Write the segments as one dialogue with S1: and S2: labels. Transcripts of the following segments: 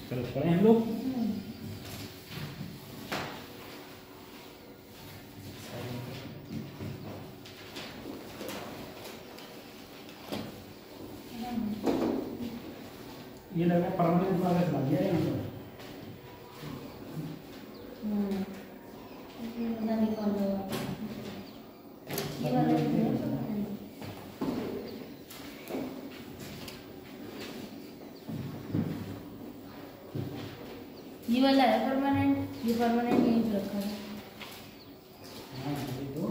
S1: चलो पढ़े हम लोग। ये लग रहा है परमानेंट वाला लग गया है यहाँ पर।
S2: ये वाला है परमानेंट, ये परमानेंट यहीं पे रखा है।
S1: हाँ ये तो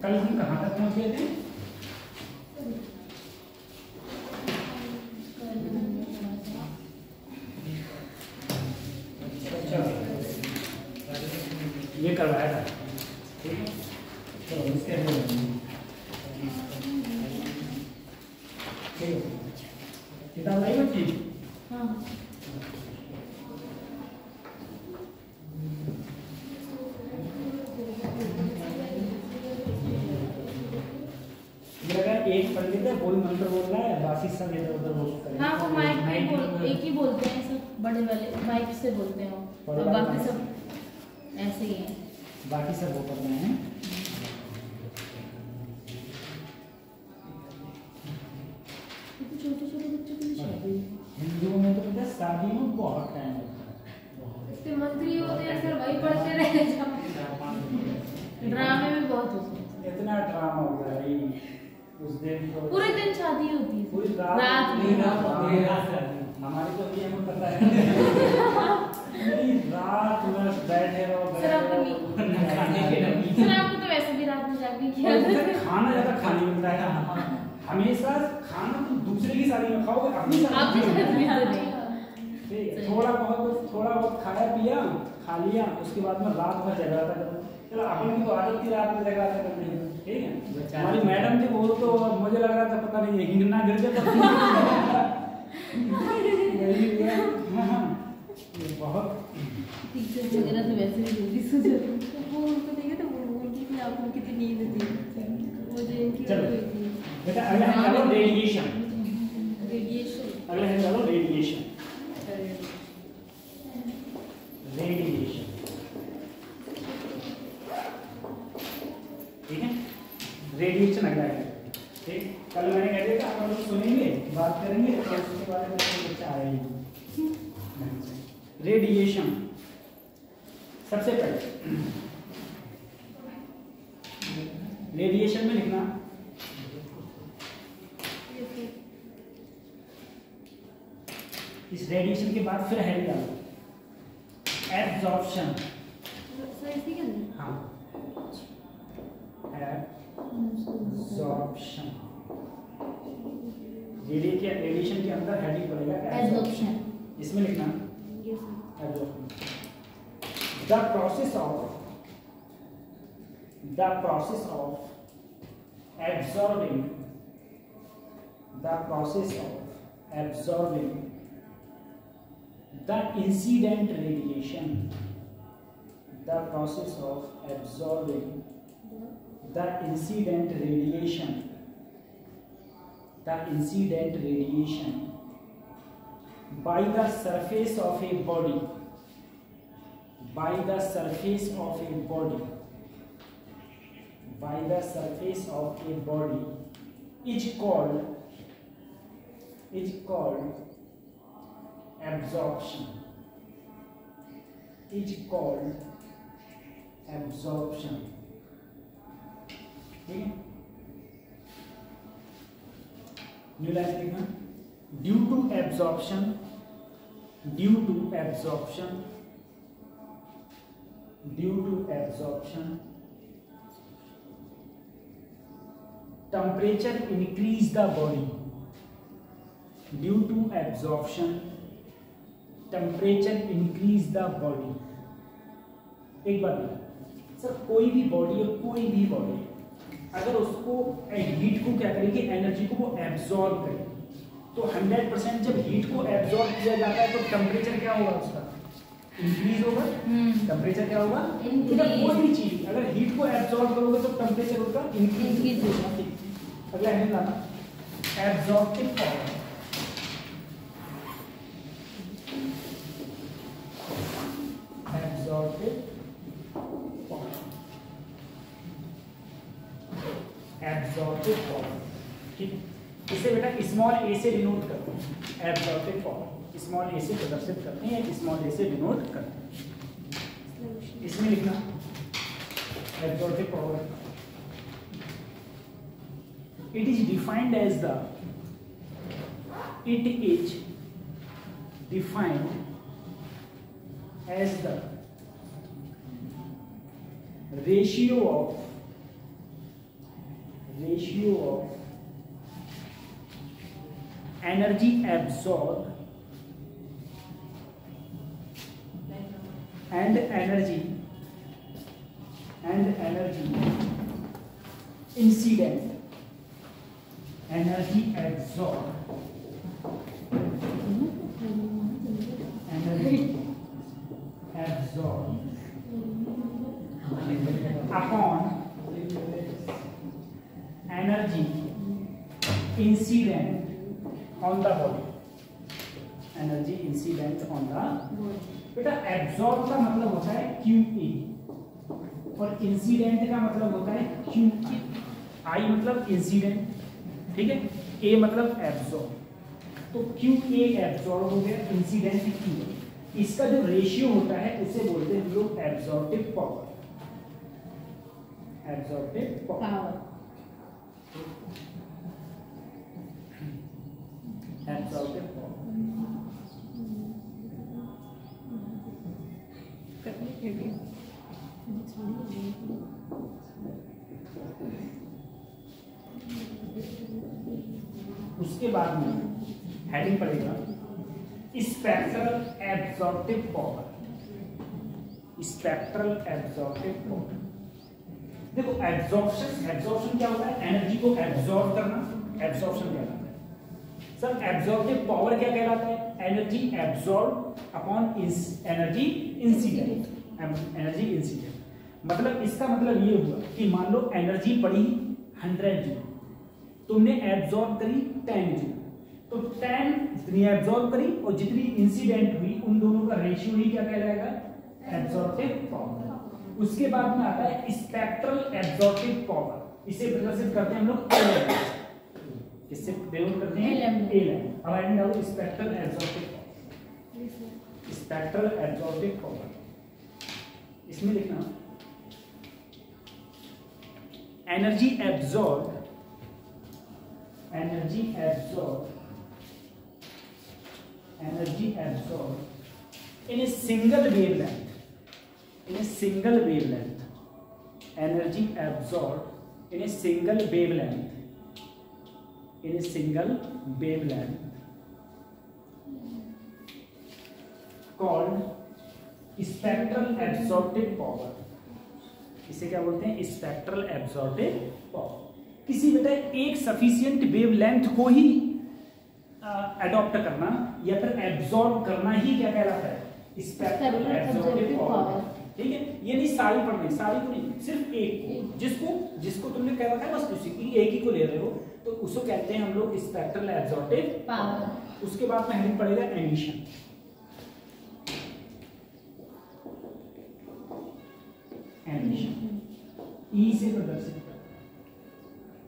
S1: कल हम कहाँ तक पहुँच गए थे? ये करवाया था, ठीक है। तो इसके किताब लाई बच्ची?
S2: हाँ
S1: एक पंडित है, कोई मंत्र बोल रहा है, बाकी सब इधर उधर बोल।
S2: हाँ, वो माइक पे बोल, एक ही बोलते हैं सब, बड़े वाले माइक से बोलते हैं वो, और बाकी सब ऐसे ही हैं।
S1: बाकी सब वो कर रहे हैं।
S2: छोटे छोटे बच्चों की शादी,
S1: हिंदुओं में तो पता है शादी में बहुत टाइम लगता है।
S2: इसके मंत्री होते हैं सर, वही पढ़ते रहे ड्रामे में बहुत होते हैं।
S1: इतना ड्रामा हो गया भाई उस दिन तो,
S2: पूरे दिन शादी होती है,
S1: पूरी रात हमारी तो ये हमें पता है। पूरी रात बस बैठे रहो
S2: सर आपको तो वैसे भी रात में जाके किया
S1: खाना ज्यादा खाने मिलता है हमेशा। खाना तो दूसरे की शादी में खाओगे, अपनी शादी थोड़ा बहुत खाया पिया, खा लिया, उसके बाद में रात भर जगराता करो। चलो अपन की तो आदत थी रात में जगराता करने की, ठीक है। हमारी मैडम थी वो तो मुझे लग रहा था पता नहीं हिंगना गिर जाता बहुत
S2: टीचर वगैरह तो वैसे भी जल्दी सो जाते हैं। वो उनको देखे तो वो बोलती कि आपको कितनी नींद आती है, वो जो इनकी
S1: चलो बेटा अगला है चलो रेडिएशन। अगला है चलो रेडिएशन। रेडिएशन, ठीक है। रेडिएशन अगला है, ठीक। कल मैंने कह दिया था आप लोग सुनेंगे, बात करेंगे, तो उसके बारे में बच्चा आएगी। रेडिएशन सबसे पहले रेडिएशन में लिखना इस रेडिएशन के बाद फिर हेड डालो एब्जॉर्प्शन। हाँ एब्जॉर्प्शन, रेडिएशन के अंदर हेड ही पड़ेगा एब्जॉर्प्शन, इसमें लिखना absorption. The process of absorbing the incident radiation, the process of absorbing the incident radiation by the surface of a body, by the surface of a body is called absorption, ठीक है। New line लिखना due to absorption temperature increase the body, due to absorption temperature increase the body। एक बात sir, कोई भी body अगर उसको heat को क्या करेगी, एनर्जी को वो एब्जॉर्ब करे, तो 100% जब हीट को एब्जॉर्ब किया जाता है तो टेम्परेचर क्या होगा, उसका इंक्रीज होगा। टेम्परेचर क्या होगा, कोई भी चीज अगर हीट को एब्जॉर्ब करोगे तो टेम्परेचर उसका इंक्रीज होगा। अगला हेडिंग लाना, absorptive power. Absorptive power, absorptive power, ठीक है। इसे बेटा स्मॉल ए से डिनोट करते हैं, एब्जॉर्प्टिव पावर स्मॉल ए से प्रदर्शित करते हैं या स्मॉल ए से डिनोट करते हैं। इसमें लिखना absorptive power, it is defined as the ratio of energy absorbed and energy incident, energy absorbed, upon energy incident on the body, energy incident on the बेटा एब्जॉर्ब का मतलब होता है QA और इंसिडेंट का मतलब होता है QI। I मतलब इंसिडेंट, ठीक है, A मतलब एब्जॉर्ब, तो QA एब्जॉर्ब हो गया, इंसिडेंट QA। इसका जो रेशियो होता है उसे बोलते हैं हम लोग absorptive power, absorptive power, absorptive power. उसके बाद में हेडिंग पड़ेगा spectral absorptive power, spectral absorptive power. देखो एब्जॉर्प्शन क्या होता है, एनर्जी को एब्जॉर्ब करना, एब्जॉर्प्शन कहलाता है। सर एब्जॉर्प्टिव पावर क्या कहलाता है, energy absorb upon energy incident, energy incident. मतलब इसका मतलब ये हुआ कि मान लो एनर्जी पड़ी 100 जूल, तुमने एब्जॉर्ब करी 10 जूल, तो 10 जितनी एब्जॉर्ब करी और जितनी इंसिडेंट हुई उन दोनों का रेशियो ही क्या कहलाएगा, एब्जॉर्प्टिव पावर। उसके बाद में आता है स्पेक्ट्रल एब्जॉर्प्टिव पावर, इसे प्रदर्शित करते हैं हम लोग ए लैम्डा, इससे डिनोट करते हैं ए लैम्डा। अब write down spectral absorptive power, spectral absorptive power. इसमें लिखना energy absorb in a single wavelength, energy absorbed in a single wavelength called spectral absorptive power। इसे क्या बोलते हैं, स्पेक्ट्रल एब्जॉर्प्टिव पावर। किसी बेटा एक सफिशिएंट वेवलेंथ को ही अडॉप्ट करना या फिर एब्जॉर्ब करना ही क्या कहलाता है, स्पेक्ट्रल एब्जॉर्प्टिव पावर। ठीक है, ये नहीं सारी पढ़नी, सारी तो नहीं, सिर्फ एक को, जिसको तुमने कह रखा है बस उसी की एक ही को ले रहे हो, तो उसको कहते हैं हम लोग स्पेक्ट्रल एब्जॉर्प्टिव पावर। उसके बाद में हेडिंग पड़ेगा एमिशन, ई से प्रदर्शित कर,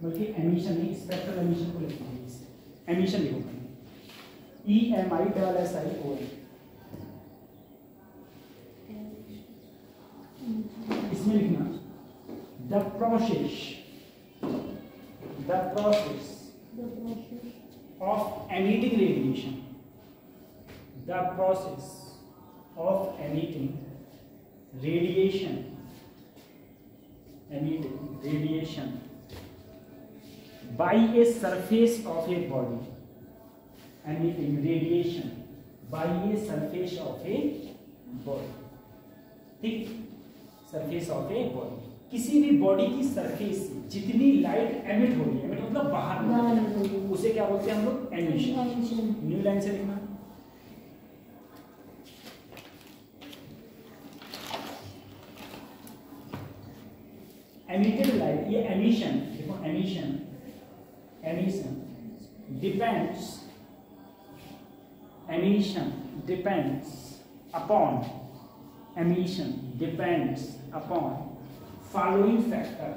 S1: बल्कि एमिशन नहीं, स्पेक्ट्रल एमिशन को लिखते हैं, एमिशन लिखो, EMISSION। इसमें लिखना the process of emitting radiation, the process of emitting radiation by a surface of a body, emitting radiation by a surface of a body। ठीक, सरफेस ऑफ ए बॉडी, किसी भी body की surface से जितनी light emit हो रही है, emit मतलब बाहर, उसे क्या बोलते हैं हम लोग, एमिशन। न्यू लाइन से लिखना एमिटेड लाइट, ये एमिशन देखो, emission emission depends upon following factor.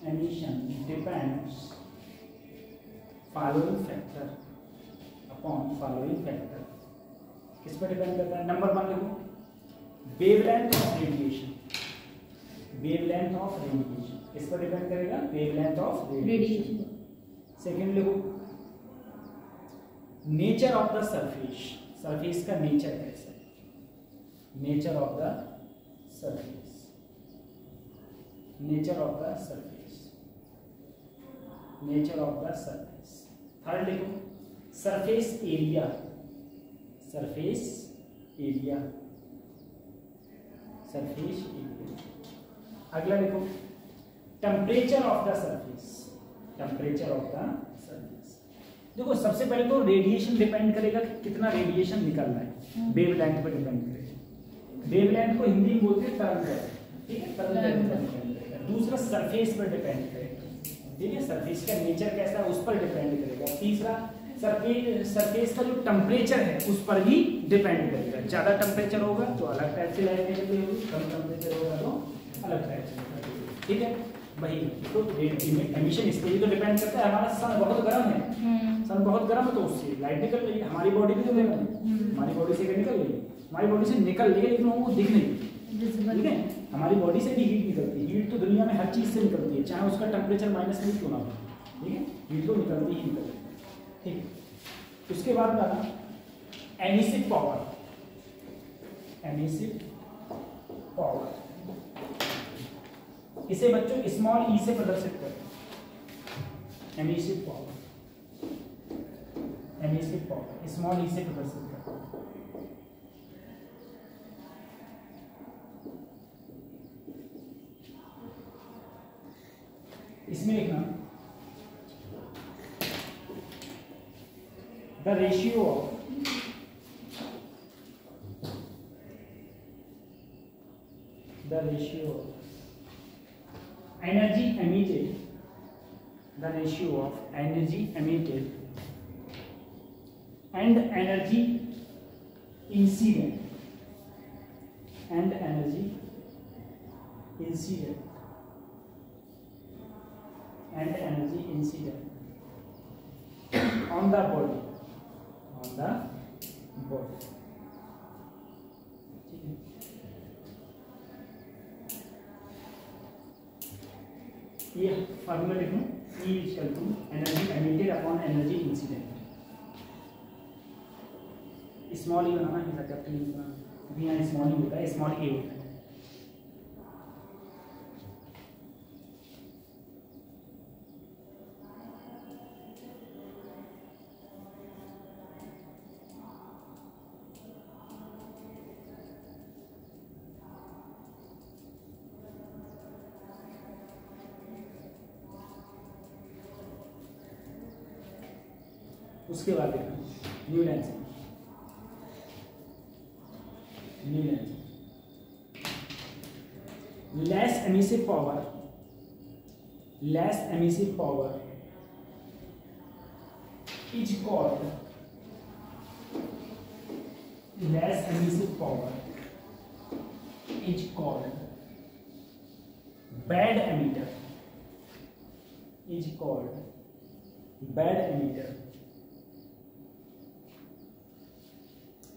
S1: Emission depends upon following factor. किस पर डिपेंड करता है? नंबर 1 लिखो, wavelength of radiation. Wavelength of radiation किस पर डिपेंड करेगा? Wavelength of radiation. सेकंड लिखो, nature of the surface. Surface का नेचर कैसा है? Nature of the surface. Nature of the surface. Nature of the surface. Third लिखो, surface area. Surface area. Surface area. अगला लिखो, temperature of the surface. Temperature of the surface. देखो सबसे पहले तो रेडिएशन डिपेंड करेगा कि कितना रेडिएशन निकल रहा है, वेवलेंथ पर डिपेंड करेगा। वेवलेंथ को हिंदी में बोलते हैं तरंगदैर्घ्य, ठीक है, तरंगदैर्घ्य पर डिपेंड करेगा। दूसरा सरफेस पर डिपेंड करेगा, ठीक है, सरफेस का नेचर कैसा है उस पर डिपेंड करेगा। तीसरा सरफेस का जो टेम्परेचर है उस पर भी डिपेंड करेगा। ज्यादा टेम्परेचर होगा तो अलग टाइप से लाइट निकलती होगी, कम टेम्परेचर होगा तो अलग टाइप से निकलती होगी, ठीक है। वही तो एमिशन इस पर भी तो डिपेंड करता है। हमारा सन बहुत गर्म है, सन बहुत गर्म है तो उससे लाइट निकल रही है, हमारी बॉडी भी तो गर्म है, हमारी बॉडी से निकल रही है, हमारी बॉडी से निकल रही है लेकिन वो दिख नहीं, ठीक है। हमारी बॉडी से भी हीट निकलती है, हीट तो दुनिया में हर चीज से निकलती है, चाहे उसका टेम्परेचर माइनस नहीं क्यों ना हो, ठीक है, हीट तो निकलती ही निकलती है, ठीक है। उसके बाद में आना एमिसिव पावर। एमिसिव पावर इसे बच्चों स्मॉल ई से प्रदर्शित करें। Emissive power, emissive power small e से प्रदर्शित करें। इसमें लिखना the ratio of energy emitted, the ratio of energy emitted and energy incident, and energy incident, and energy incident on the body, on the body, ठीक है। ये formula लिखूं, E equal to energy emitted upon energy incident. Small e बनाना है, capital ई बनाना, क्योंकि यहाँ small ई होता है, स्मॉल ए होता है। उसके बाद देखना new lens, new lens less emissive power, less emissive power is called, less emissive power is called bad emitter, is called bad emitter,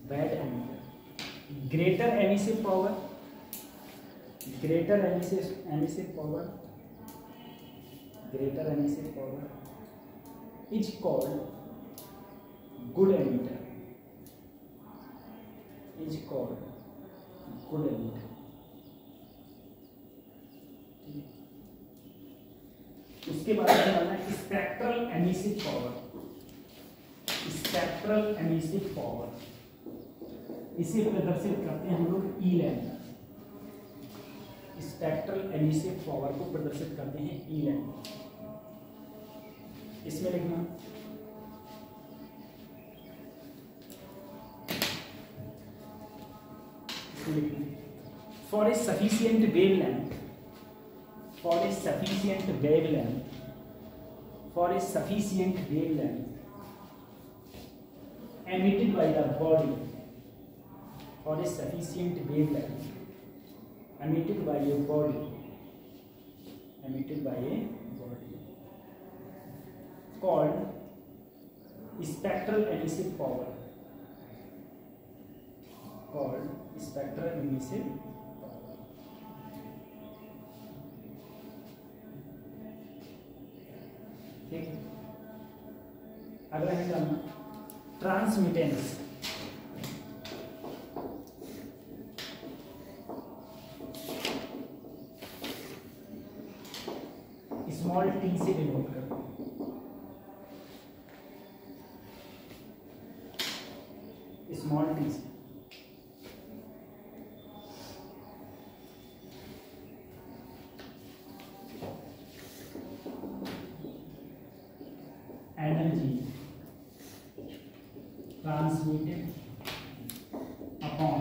S1: bad emitter. Greater emissive power, greater emissive power, greater emissive power is called good emitter, is called good emitter. उसके बाद में spectral emissive power, spectral emissive power इसे प्रदर्शित करते हैं हम लोग ई lambda. Spectral emissive power को प्रदर्शित करते हैं ई लैम्डा। इसमें लिखना for a sufficient wavelength, for a sufficient wavelength, for a sufficient wavelength emitted by the body, for a sufficient wavelength emitted by a body, called spectral emissive power, ठीक है। अगला है जानना ट्रांसमिटेंस। स्मॉल टी से denote करते हैं। Small T से energy transmitted upon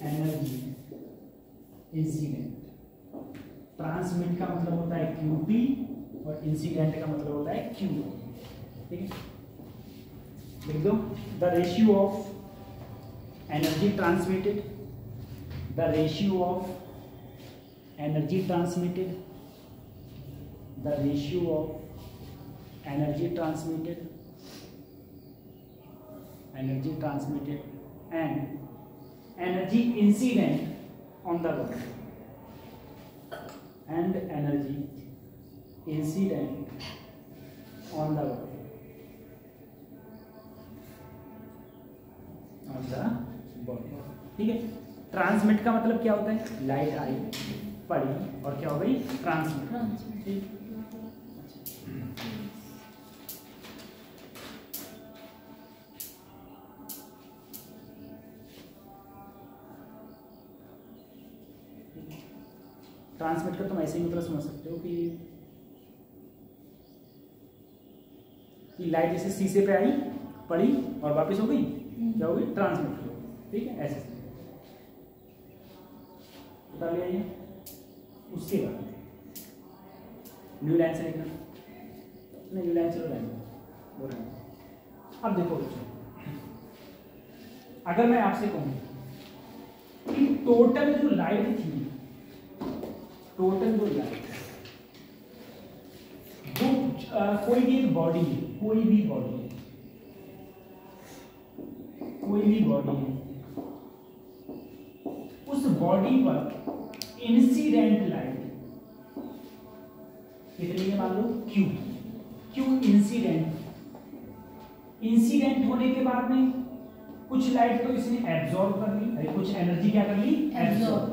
S1: energy incident. Transmit का मतलब होता है क्यूपी और इंसिडेंट का मतलब होता है क्यू। ठीक है, लिख दो the ratio of energy transmitted, the ratio of energy transmitted, the ratio of energy transmitted and energy incident on the body, and energy incident on the body, ठीक है। ट्रांसमिट का मतलब क्या होता है? लाइट आई, पड़ी और क्या हो गई? ट्रांसमिट। ठीक, ट्रांसमिट का तुम ऐसे ही मतलब समझ सकते हो कि लाइट जैसे शीशे पे आई, पड़ी और वापस हो गई, क्या हो गई? ट्रांसमिट हो गई। ठीक है, ऐसे बता लिया ये। उसके बाद न्यू लाइन से लिखना, नहीं न्यू लाइन से बोल रहे हैं। अब देखो बच्चों, अगर मैं आपसे कहूँ कि टोटल जो लाइट थी, टोटल जो लाइट जो कोई भी बॉडी है, कोई भी बॉडी है, उस बॉडी पर इंसिडेंट लाइट कितनी है? मान लो क्यू इंसिडेंट होने के बाद में कुछ लाइट तो इसने एब्जॉर्ब कर ली, कुछ एनर्जी क्या कर ली? एब्जॉर्ब।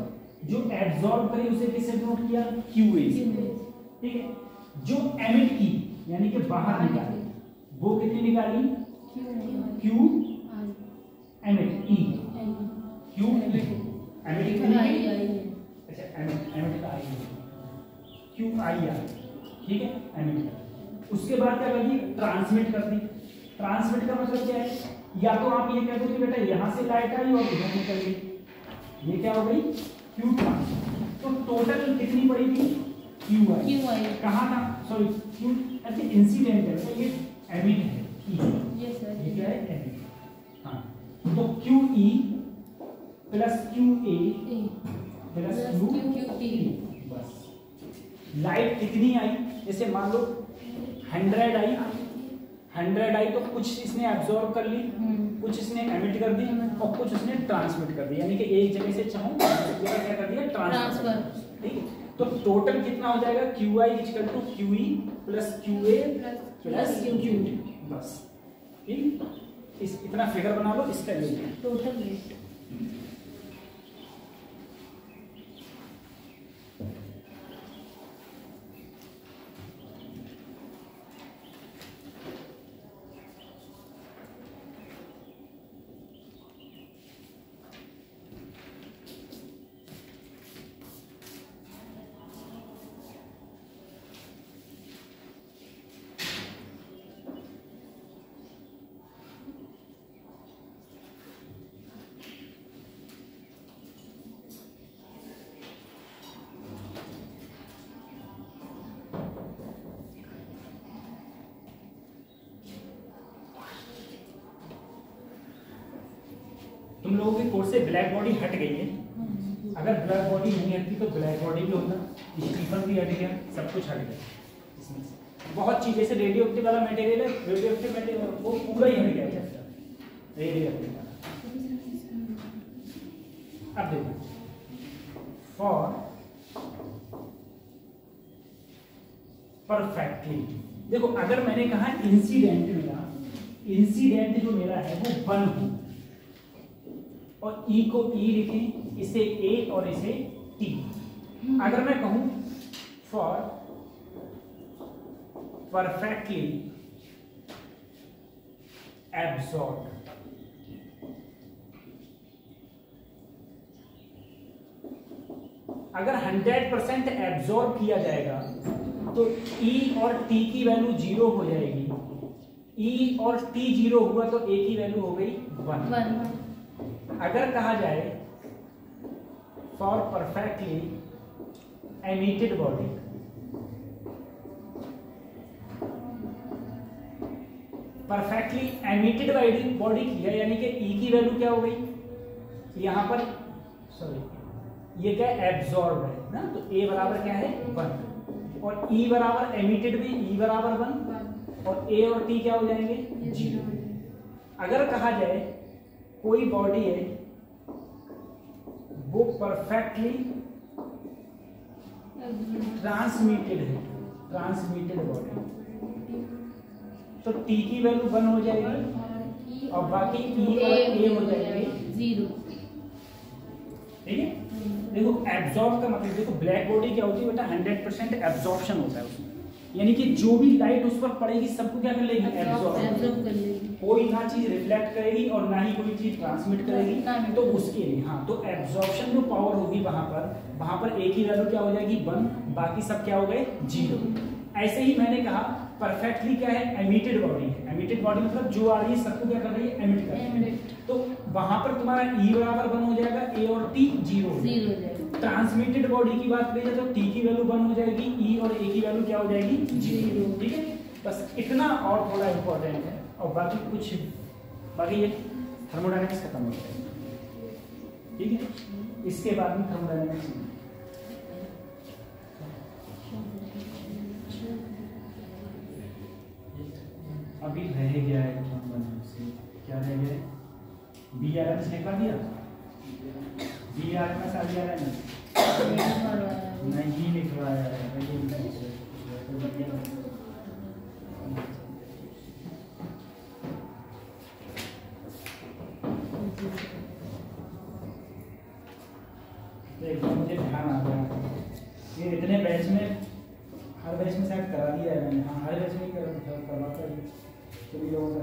S1: जो एब्जॉर्ब करी उसे किससे डिनोट किया? क्यूए। ठीक है, जो एमिट की यानी कि बाहर निकाली, वो कितनी निकाली? क्यू एमिट ई, क्यू एमिट कितनी? अच्छा एमिट का आई, क्यू आई आर। ठीक है, एमिट। उसके बाद क्या कर दी? ट्रांसमिट कर दी। ट्रांसमिट का मतलब क्या है? या तो आप ये कह दो कि बेटा यहां से लाइट आई और इधर निकल गई, ये क्या हो गई? Q transmit. तो टोटल कितनी पड़ी थी? Q I. कहाँ था? सॉरी क्यू अच्छा इंसिडेंट है, ये एमिट है। ये क्या है? एमिट। हाँ, तो Q E plus Q A plus Q T. बस लाइट कितनी आई? जैसे मान लो 100 आई तो कुछ इसने एब्जॉर्ब कर ली, कुछ इसने एमिट कर दी और कुछ इसने ट्रांसमिट कर दी, यानी कि एक जगह से चाहूँ क्या कर दिया? ट्रांसफर। ठीक है, तो टोटल कितना हो जाएगा? Q I equal to Q E plus Q A plus Q T. बस ठीक, इतना फिगर बना लो, इसका ये
S2: टोटल वेट।
S1: तुम लोगों के कोर्स से ब्लैक बॉडी हट गई है। अगर ब्लैक बॉडी नहीं हटती तो ब्लैक बॉडी भी होता, स्टीफन भी हट गया, सब कुछ हट गया इसमें से। बहुत चीज जैसे रेडियो एक्टिव वाला मटेरियल है, रेडियो एक्टिव मटेरियल वो पूरा ही हट गया चैप्टर रेडियो एक्टिव वाला। अब देखो फॉर परफेक्टली, देखो अगर मैंने कहा इंसिडेंट मेरा, इंसिडेंट जो मेरा है वो 1 हो और ई को ई लिखें, इसे ए और इसे टी। अगर मैं कहूं फॉर परफेक्टली एब्सॉर्ब, अगर 100% एब्सॉर्ब किया जाएगा तो E और T की वैल्यू 0 हो जाएगी। E और T 0 हुआ तो A की वैल्यू हो गई 1। अगर कहा जाए for perfectly emitted body, perfectly emitted body किया यानी कि E की वैल्यू क्या हो गई यहां पर, सॉरी ये क्या एब्सॉर्ब है ना, तो A बराबर क्या है 1 और E बराबर एमिटेड में E बराबर 1 और A और T क्या हो जाएंगे 0। अगर कहा जाए कोई बॉडी है वो परफेक्टली ट्रांसमिटेड है, ट्रांसमिटेड बॉडी, तो T की वैल्यू 1 हो जाएगी और बाकी E और A हो जाएंगे 0। ठीक है, देखो एब्जॉर्ब का मतलब, देखो ब्लैक बॉडी क्या होती है बेटा 100% एब्जॉर्प्शन होता है उसमें, यानी कि जो भी लाइट उस पर पड़ेगी सबको क्या कर लेगी एब्जॉर्ब कर लेगी, कोई ना चीज रिफ्लेक्ट करेगी और ना ही कोई चीज ट्रांसमिट करेगी, तो उसके लिए हाँ, तो एब्जॉर्प्शन जो पावर होगी वहां पर A की वैल्यू क्या हो जाएगी 1, बाकी सब क्या हो गए 0। ऐसे ही मैंने कहा परफेक्टली क्या है एमिटेड बॉडी है, एमिटेड बॉडी मतलब जो आ रही है सबको क्या कर रही है एमिट कर रही है, तो वहां पर तुम्हारा E बराबर 1 हो जाएगा, A और T 0 हो जाएगा। ट्रांसमिटेड बॉडी की बात करें तो T की वैल्यू 1 हो जाएगी, E और A की वैल्यू क्या हो जाएगी 0। ठीक है, बस इतना और थोड़ा इंपॉर्टेंट है और बाकी ये थर्मोडायनेमिक्स खत्म हो जाएगा। ठीक है, इसके बाद में थर्मोडायनेमिक्स अभी रह गया है, क्या रह गया है, बी आर एम लिखवा दिया, बी आर एम आ गया है नहीं लिखवाया है, मुझे ध्यान आ गया ये इतने बैच में, हर बैच में शायद करा दिया है मैंने, हाँ हर बैच में ही करवाता है सभी लोगों का।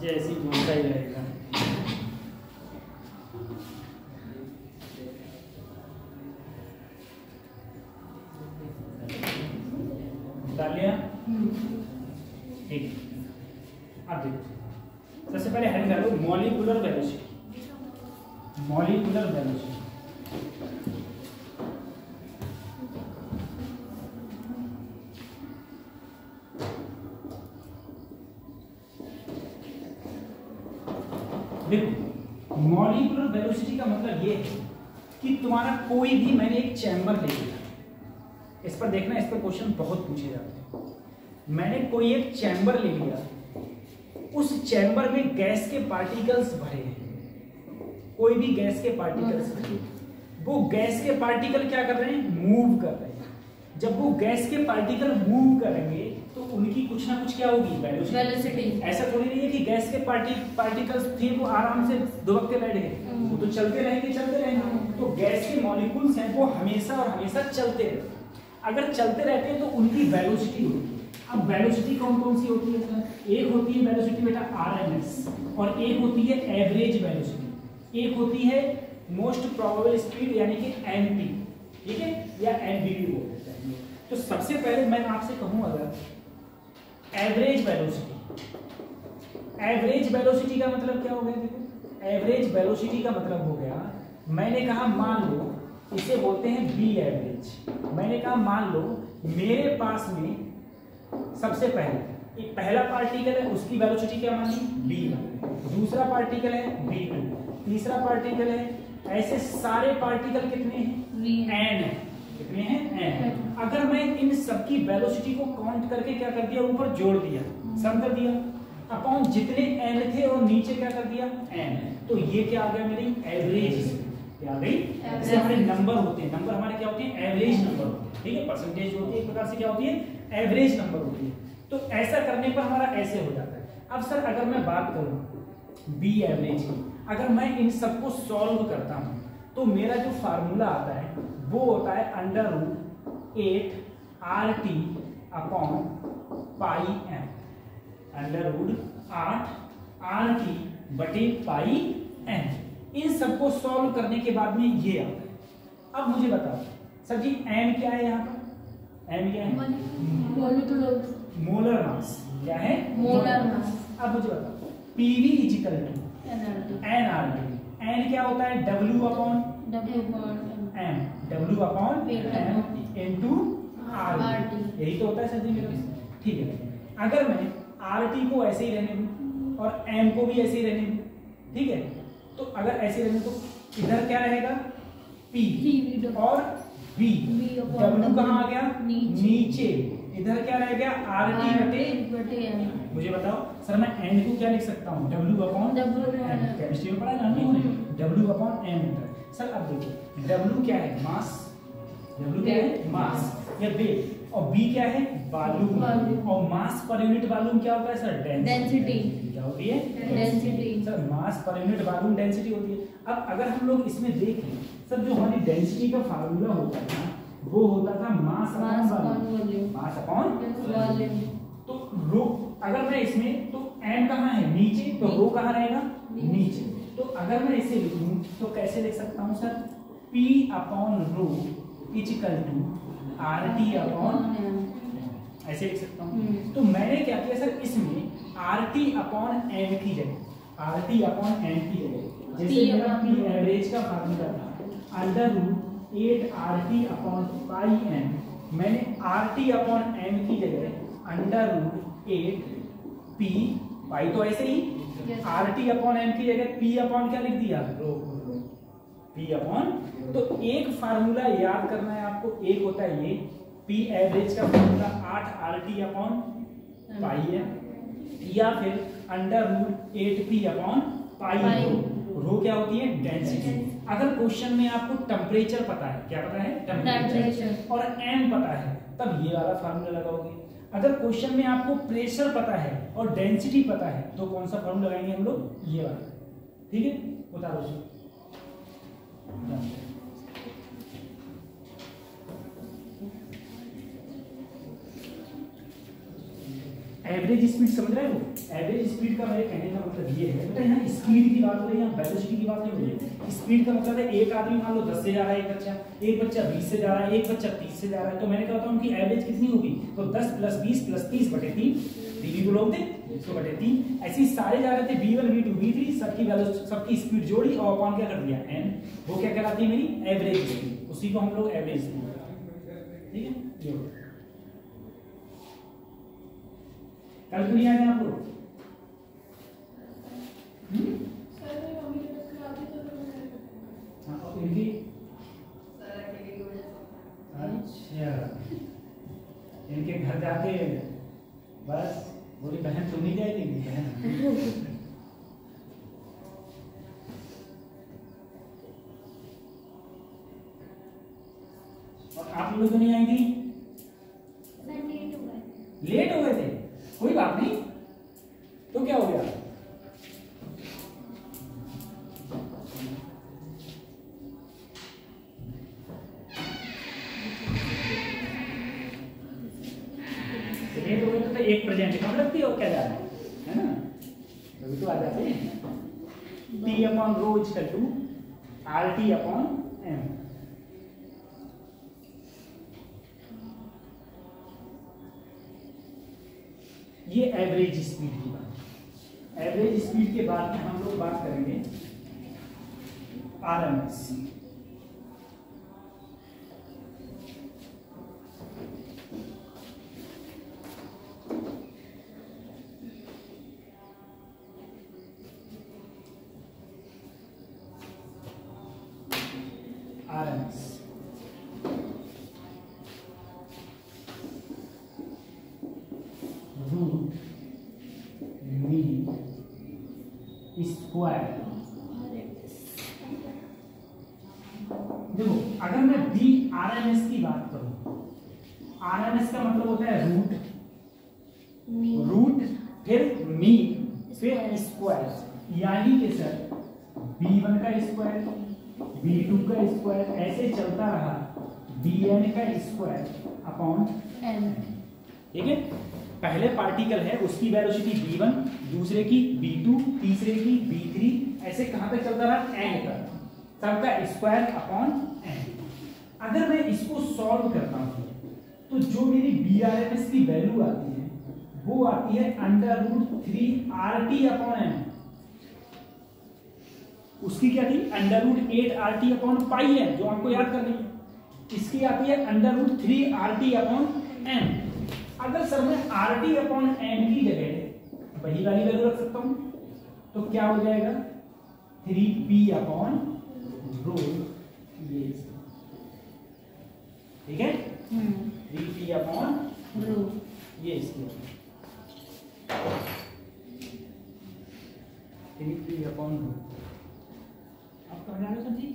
S1: जैसी बोलता ही रहेगा। डाल लिया ठीक। अब देखो सबसे पहले हेड कर low molecular velocity, molecular velocity देखो मॉलिक्यूलर वेलोसिटी का मतलब ये है कि तुम्हारा कोई भी, मैंने एक चैम्बर ले लिया, इस पर देखना, इस पर क्वेश्चन बहुत पूछे जाते हैं। मैंने कोई एक चैम्बर ले लिया, उस चैम्बर में गैस के पार्टिकल्स भरे हैं, कोई भी गैस के पार्टिकल्स भरे, वो गैस के पार्टिकल क्या कर रहे हैं मूव कर रहे हैं। जब वो गैस के पार्टिकल मूव करेंगे तो उनकी कुछ ना कुछ क्या होगी वेलोसिटी। ऐसा थोड़ी नहीं है कि गैस के पार्टिकल्स थे वो आराम से दुबकते बैठ गए, वो तो चलते रहेंगे। तो गैस के मॉलिक्यूल्स हैं वो हमेशा और हमेशा चलते रहते हैं। अगर चलते रहते हैं तो उनकी वेलोसिटी होगी, अब वेलोसिटी कौन कौन सी होती है सर? एक होती है वेलोसिटी बेटा आरएमएस, और एक होती है एवरेज वेलोसिटी, एक होती है मोस्ट प्रोबेबल स्पीड यानी कि एमपी, ठीक है, या एमबीवी बोल देते हैं। तो सबसे पहले मैं आपसे कहूं अगर एवरेज वेलोसिटी, एवरेज वेलोसिटी का मतलब क्या हो गया? देखो एवरेज वेलोसिटी का मतलब हो गया, मैंने कहा मान लो इसे बोलते हैं बी एवरेज। मैंने कहा मान लो मेरे पास में सबसे पहले एक पहला पार्टिकल है, उसकी वेलोसिटी क्या मानी? v1, दूसरा पार्टिकल है v2, तीसरा पार्टिकल है, ऐसे सारे पार्टिकल कितने हैं? n है। कितने हैं? n। अगर मैं इन सबकी वेलोसिटी को काउंट करके क्या कर दिया? ऊपर जोड़ दिया, सम कर दिया, अपॉन जितने n थे और नीचे क्या कर दिया? n। तो ये क्या आ गया? मेरी एवरेज क्या आ गई? जैसे हमारे नंबर होते हैं, नंबर हमारे क्या होते हैं? एवरेज नंबर होते हैं, ठीक है। परसेंटेज होती है एक प्रकार से क्या होती है? एवरेज नंबर होती है। तो ऐसा करने पर हमारा ऐसे हो जाता है। अब सर अगर मैं बात करूं बी एवरेज की, अगर मैं इन सबको सॉल्व करता हूं तो मेरा जो फार्मूला आता है वो होता है √8 RT upon pi m, √8 RT बटे पाई m। इन सबको सॉल्व करने के बाद में ये आता है। अब मुझे बताओ सर जी m क्या है? यहाँ पर m क्या है? Molar mass. क्या है? Molar mass. अब मुझे बताओ PV equal to nRT। n क्या होता है? W upon m, W upon m into RT। यही तो होता है सर जी मेरा, ठीक है। अगर मैं RT को ऐसे ही रहने दूं और m को भी ऐसे ही रहने दूं, ठीक है, तो अगर ऐसे रहने तो इधर क्या रहेगा? P और V। W कहाँ आ गया? नीचे। इधर क्या रह गया? RT बटे m। मुझे बताओ सर मैं n को क्या लिख सकता हूँ? W upon m। केमिस्ट्री में पढ़ा है ना हमने? W upon m। सर अब देखो W क्या है? मास। W क्या है? मास या वेट। और B क्या है? वॉल्यूम। और मास पर यूनिट वॉल्यूम क्या होता है सर? डेंसिटी। क्या होती है? डेंसिटी। सर मास पर यूनिट वॉल्यूम डेंसिटी होती है। अब अगर हम लोग इसमें देखें सर, जो हमारी डेंसिटी का फार्मूला होता है ना वो होता था mass upon volume. Mass upon volume. तो रो अगर मैं इसमें तो m कहाँ है? नीचे, तो रो कहाँ रहेगा? नीचे। तो अगर मैं इसे लिखूं तो कैसे लिख सकता हूँ sir? P upon rho equal to RT upon ऐसे लिख सकता हूँ। तो मैंने क्या किया सर, इसमें RT अपॉन m की जगह, RT अपॉन m की जगह, जैसे मेरा P एवरेज का फार्मूला था √8 RT अपॉन पाई m, मैंने RT अपॉन m की जगह √8 P पाई तो ऐसे ही RT अपॉन m की जगह P अपॉन क्या लिख दिया? P upon. तो एक फार्मूला याद करना है आपको, एक होता है ये P एवरेज का formula 8 RT upon pi m, या फिर √8P अपॉन पाई रो क्या होती है? डेंसिटी। अगर क्वेश्चन में आपको टेम्परेचर पता है, क्या पता है? टेम्परेचर, और m पता है, तब ये वाला फार्मूला लगाओगे। अगर क्वेश्चन में आपको प्रेशर पता है और डेंसिटी पता है तो कौन सा फार्मूला लगाएंगे हम लोग? ये वाला, ठीक है। बता दो एवरेज स्पीड समझ रहे हो? एवरेज स्पीड का मेरे कहने का मतलब ये है बेटा, यहाँ स्पीड की बात हो रही है, यहाँ वेलोसिटी की बात नहीं हो रही है। स्पीड का मतलब है एक आदमी मान लो 10 से जा रहा है, एक बच्चा 20 से जा रहा है, एक बच्चा 30 से जा रहा है, तो मैंने कहा था उनकी एवरेज कितनी होगी? तो 10 + 20 + 30 बटे 3, dv को लोग थे 100 बटे 3। ऐसे ही सारे जा रहे थे v1 v2 v3, सबकी स्पीड जोड़ी और अपॉन क्या कर दिया? n। वो क्या कहलाती है? मेरी एवरेज स्पीड। उसी को हम लोग एवरेज स्पीड, ठीक है। कल क्यों नहीं आए आप लोग? इनकी अच्छा, इनके घर जाके बस बोली बहन तुम नहीं जाएगी बहन। और आप लोग तो नहीं आएंगी? लेट हो गए थे, कोई बात नहीं, तो क्या हो गया? लेट हो गए और क्या जा रहा है ना, तभी तो आ जाते हैं। P upon rho equal to RT upon M। ये एवरेज स्पीड की बात। एवरेज स्पीड के बाद में हम लोग बात करेंगे RMS। RMS root mean square. देखो अगर मैं BRMS की बात करूं, RMS का मतलब होता है रूट फिर मीन फिर स्क्वायर, यानी कि सर B1 का स्क्वायर B2 का स्क्वायर ऐसे चलता रहा BN का स्क्वायर अपॉन
S2: M।
S1: ठीक है, पहले पार्टिकल है उसकी वेलोसिटी B1, दूसरे की B2, तीसरे की B3, ऐसे कहां तक चलता रहा N तक, सबका स्क्वायर अपॉन N। अगर मैं इसको सॉल्व करता हूं तो जो मेरी BRMS की वैल्यू आती है वो आती है √3RT अपॉन M। उसकी क्या थी √8RT अपॉन पाई है, जो आपको याद करनी है। इसकी आती है √3RT अपॉन M। अगर सर मैं RT अपॉन M की जगह वही वाली वैल्यू रख सकता हूं तो क्या हो जाएगा 3P अपॉन रो, ये ठीक है 3P अपॉन रो, ये इसकी 3P अपॉन रो। आप समझ आ रहे हो सर जी?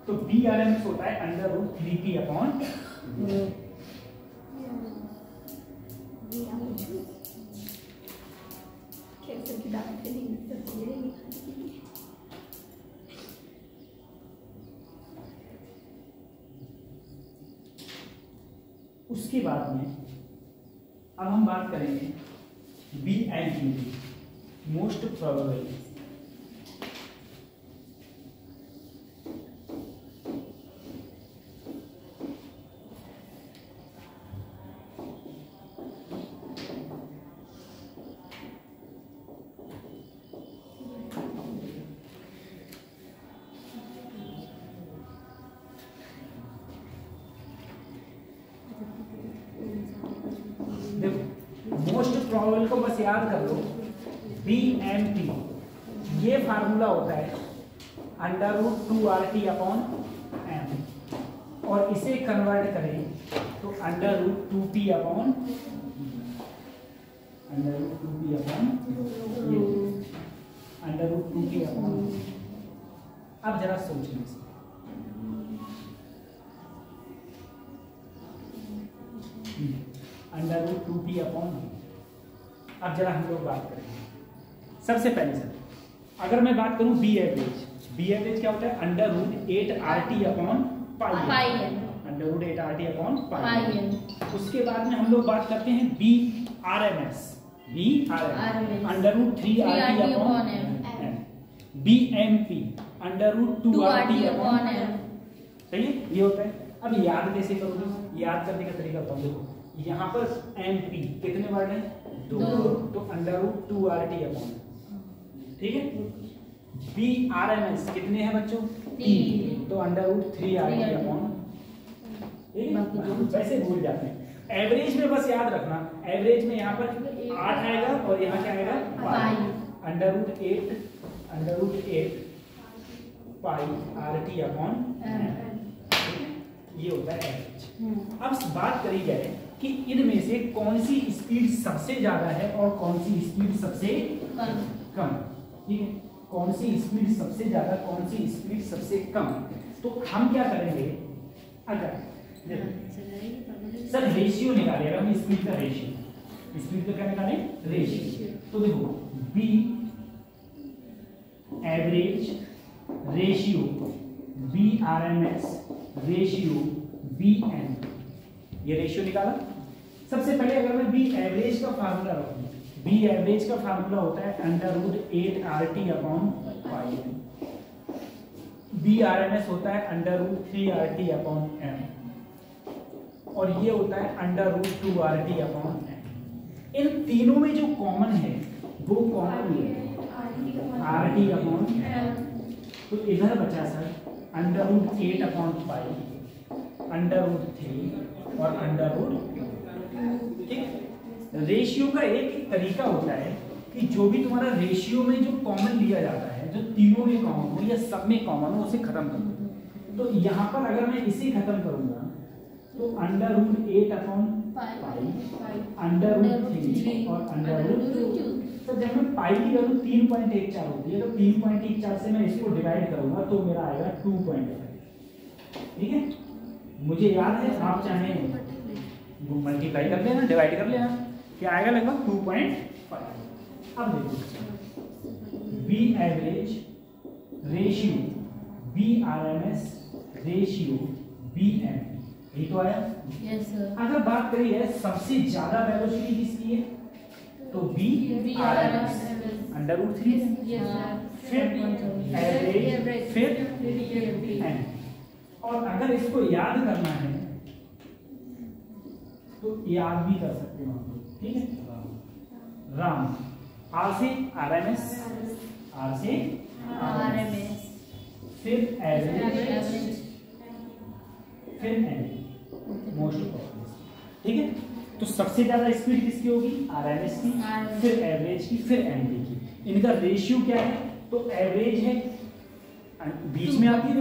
S1: तो BRMS होता है √3P अपॉन उसके बाद में अब हम बात करेंगे BMP, most probable. Most probable को बस याद कर लो, BMP ये फार्मूला होता है √2RT अपॉन M, और इसे कन्वर्ट करें तो √2P अपॉन √2P अपॉन। अब जरा सोचने से √2P अपॉन। अब जरा हम लोग बात करेंगे सबसे पहले सर, अगर मैं बात करूं B एवरेज क्या होता है √8RT upon pi, √8RT upon pi. उसके बाद में हम लोग बात करते हैं BRMS √3RT upon M, BMP √2RT upon M। सही है, ये होता है। अब याद कैसे करोगे, याद करने का तरीका बताऊं। देखो यहाँ पर MP कितने वर्ड हैं, 2, तो √2RT अपॉन, ठीक है। BRMS कितने हैं बच्चों, 3, तो √3RT अपॉन। वैसे भूल जाते हैं। एवरेज में बस याद रखना, एवरेज में यहाँ पर 8 आएगा और यहाँ क्या आएगा √8 पाई RT अपॉन, ये होता है एवरेज। अब बात करी जाए कि इनमें से कौन सी स्पीड सबसे ज्यादा है और कौन सी स्पीड सबसे कम, ठीक है। कौन सी स्पीड सबसे ज्यादा, कौन सी स्पीड सबसे कम। तो हम क्या करेंगे, अगर सर रेशियो निकालेगा, हम स्पीड का रेशियो, स्पीड का क्या निकालें, रेशियो। तो देखो B average ratio B RMS ratio B N, ये रेशियो निकाला। सबसे पहले अगर मैं बी एवरेज का फार्मूला रखूं, बी एवरेज का फार्मूला होता है √8RT/5, बी आरएमएस होता है √3RT/m, और ये होता है √2RT/m। इन तीनों में जो कॉमन है वो कॉमन है RT/m। तो इधर बचा सर √8/5, √3 और ठीक। रेशियो का एक तरीका होता है कि जो भी तुम्हारा रेशियो में जो कॉमन लिया जाता है, जो तीनों में कॉमन हो या सब में कॉमन हो, उसे खत्म कर दो। तो यहाँ पर अगर मैं इसे खत्म करूंगा तो √8/5 और √2। तो जब मैं पाई की वैल्यू 3.14 होती है तो 3.14 से मैं इसको डिवाइड करूंगा तो मेरा आएगा 2.5। ठीक है, मुझे याद है, आप चाहे मल्टीप्लाई कर लेना, डिवाइड कर लेना, क्या आएगा लगभग 2.5। अब देखो B average ratio B RMS ratio B M, यही तो आया।
S2: Yes sir.
S1: अगर बात करी है सबसे ज्यादा वेलोसिटी किसकी है तो बी आरएमएस √3, फिर एवरेज, फिर एम। और अगर इसको याद करना है तो याद भी कर सकते हो आप लोग, ठीक है। राम आर से आरएमएस, आर से
S2: आरएमएस,
S1: फिर एवरेज, फिर एम, मोस्ट पॉपुलर। ठीक है, तो सबसे ज्यादा स्पीड किसकी होगी, आरएमएस की, फिर एवरेज की, फिर एमडी की। इनका रेशियो क्या है तो एवरेज है बीच में आती है,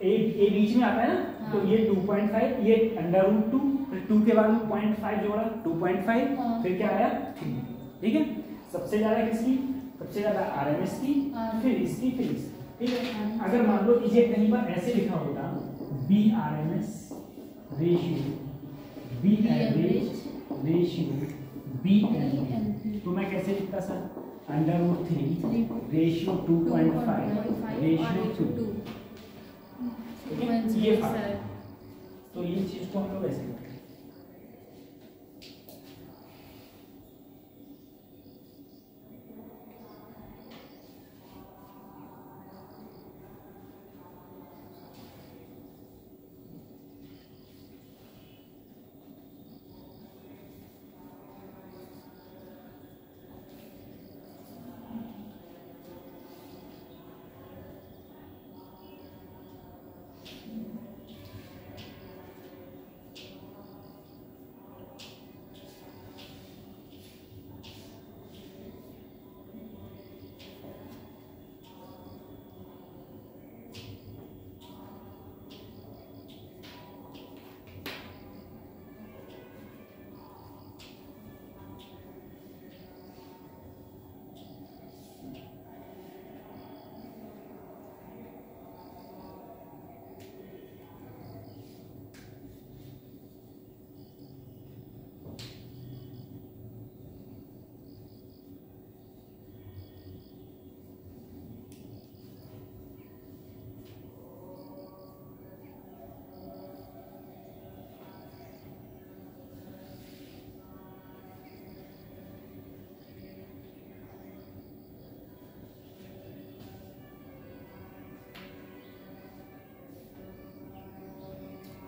S1: ए बीच में आता है ना, तो ये 2.5, ये √2, फिर 2 के बाद 0.5 जोड़ा 2.5, फिर क्या आया 3। ठीक है, सबसे ज्यादा किसकी, सबसे ज्यादा आरएमएस की, फिर इसकी, फिर इसकी। ठीक है, अगर मान लो इसे कहीं पर ऐसे लिखा होता B RMS ratio B average ratio B M, तो मैं कैसे लिखता सर, √3 रेशियो 2.5 रेशियो 2। ये तो ये चीज को हम लोग ऐसे करते हैं।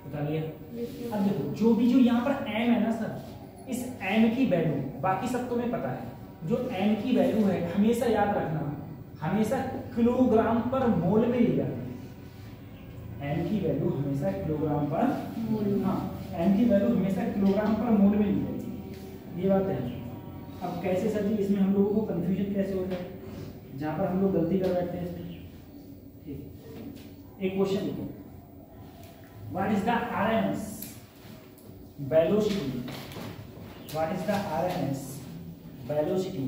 S1: बता लिया। अब देखो जो भी जो यहाँ पर m है ना सर, इस m की वैल्यू, बाकी सब तुम्हें पता है, जो m की वैल्यू है हमेशा याद रखना, हमेशा किलोग्राम पर मोल में ली जाती है। m की वैल्यू हमेशा किलोग्राम पर मोल, हाँ m की वैल्यू हमेशा किलोग्राम पर मोल में ली जाती है, ये बात है। अब कैसे सर जी, इसमें हम लोगों को कंफ्यूजन कैसे हो जाए, जहाँ पर हम लोग गलती कर बैठते हैं इसमें। ठीक, एक क्वेश्चन लिखो, what is the RMS velocity, what is the RMS velocity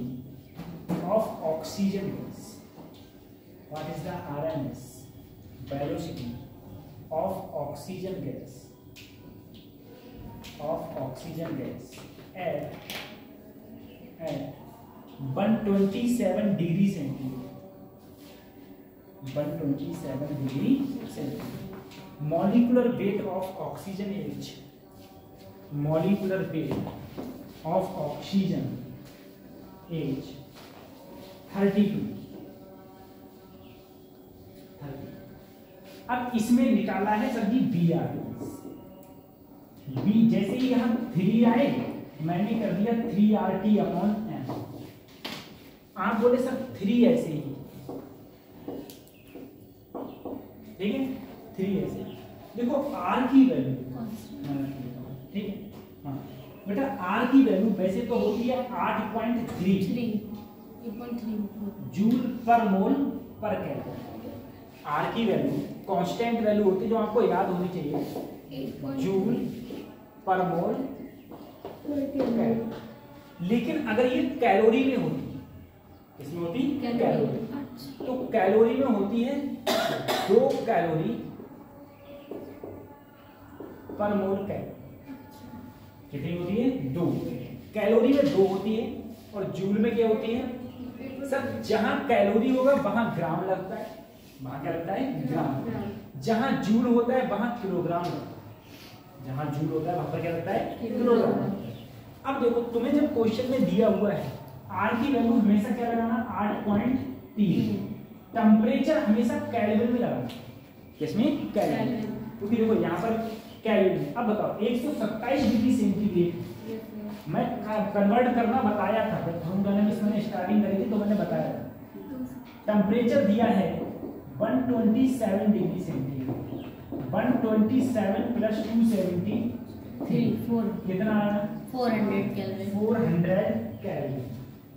S1: of oxygen gas, what is the RMS velocity of oxygen gas at 127 degree centigrade, 127 degree centigrade. Molecular weight of oxygen H, molecular weight of oxygen H 32। अब इसमें निकाला है sir ji B R B, जैसे ही यहां 3 आए मैंने कर दिया 3RT/m। आप बोले सर 3 ऐसे ही, ठीक है 3 ऐसे। देखो आर की वैल्यू, ठीक है हाँ बेटा, आर की वैल्यू वैसे तो होती है 8.3 joule per mole per kelvin. R की वैल्यू कांस्टेंट वैल्यू होती है जो आपको याद होनी चाहिए, joule per mole per kelvin. लेकिन अगर ये कैलोरी में होती, किसमें होती कैलोरी, तो कैलोरी में होती है 2 कैलोरी पर मोल केल्विन। कितनी होती है 2 कैलोरी में 2 होती है, और जूल में क्या होती है सर, जहां कैलोरी होगा वहां ग्राम लगता है, वहां क्या लगता है ग्राम। जहां जूल होता है वहां किलोग्राम लगता है, जहां जूल होता है वहां पर क्या लगता है किलोग्राम। अब देखो तुम्हें जब क्वेश्चन में दिया हुआ है आर की वैल्यू हमेशा क्या लगाना 8.3, टेम्परेचर हमेशा केल्विन में लगाना, किसमें केल्विन, क्योंकि देखो यहाँ पर केल्विन। अब बताओ 127 डिग्री सेंटीग्रेड मैं कन्वर्ट करना बताया था, जब थर्मोडायनामिक्स मैंने स्टार्टिंग करी थी तो मैंने बताया था। टेम्परेचर दिया है 127 डिग्री सेंटीग्रेड, 127 प्लस 273 कितना आया
S2: 400 केल्विन,
S1: 400 केल्विन।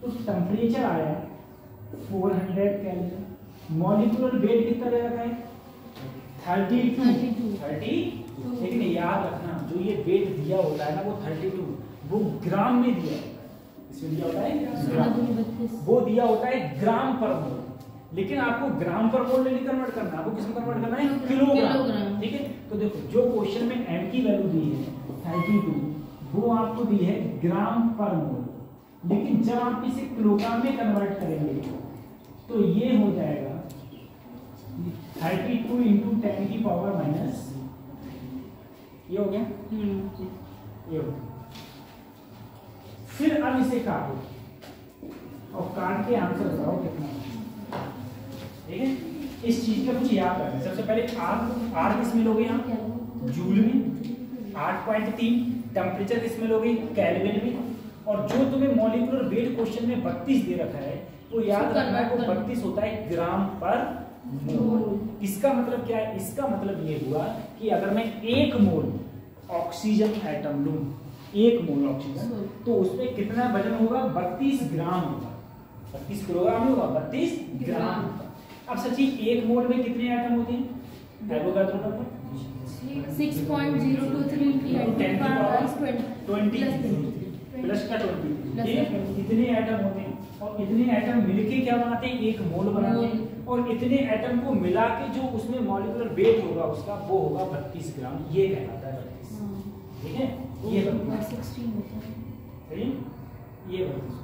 S1: तो टेम्परेचर आया 400 केल्विन। मॉलिक्यूलर वेट कितना दे रखा है 32। लेकिन याद रखना जो ये वेट दिया होता है ना वो 32 वो ग्राम में दिया है, इसमें दिया होता है ग्राम, वो दिया होता है ग्राम पर मोल। लेकिन आपको ग्राम पर मोल में नहीं कन्वर्ट करना, आपको किसमें कन्वर्ट करना है किलोग्राम, ठीक है। तो देखो जो क्वेश्चन में m की वैल्यू दी है 32 वो आपको दी है ग्राम पर मोल, लेकिन जब आप इसे किलोग्राम में कन्वर्ट करेंगे तो ये हो जाएगा 32 इंटू 10 की पावर माइनस, ये हो गया ये हो गया। फिर अब इसे काटो और काट के आंसर बताओ कितना, ठीक है। इस चीज का कुछ याद रखना। सबसे पहले आर किस में लोगे यहाँ जूल में, 8.3 टेम्परेचर किस में लोगे केल्विन में, और जो तुम्हें मॉलिक्यूलर वेट क्वेश्चन में 32 दे रखा है वो याद रखना है वो 32 होता है ग्राम पर मोल। इसका मतलब क्या है, इसका मतलब ये हुआ कि अगर मैं 1 मोल ऑक्सीजन एटम लूं, 1 मोल ऑक्सीजन, तो उसमें कितना वजन होगा 32 ग्राम होगा, 32 किलोग्राम होगा 32 ग्राम। अब सच्ची 1 मोल में कितने एटम होते हैं,
S2: 6.023
S1: प्लस का 20 इतने एटम होते हैं, और इतने एटम मिलके क्या बनाते हैं 1 मोल बनाते हैं, और इतने एटम को मिला के जो उसमें मॉलिक्यूलर वेट होगा उसका वो होगा 32 ग्राम, ये कहलाता है 32, ठीक है। ये
S2: 16 होता है,
S1: सही, ये 32।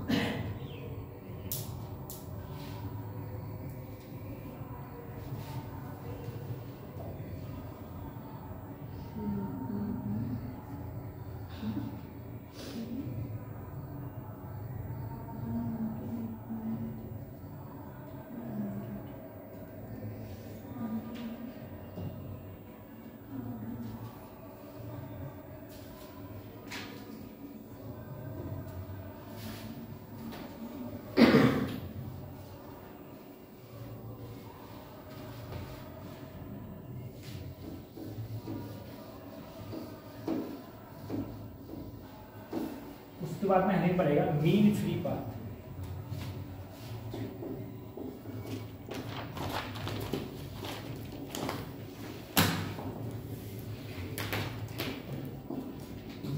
S1: उसके बाद में हमें पड़ेगा mean free path.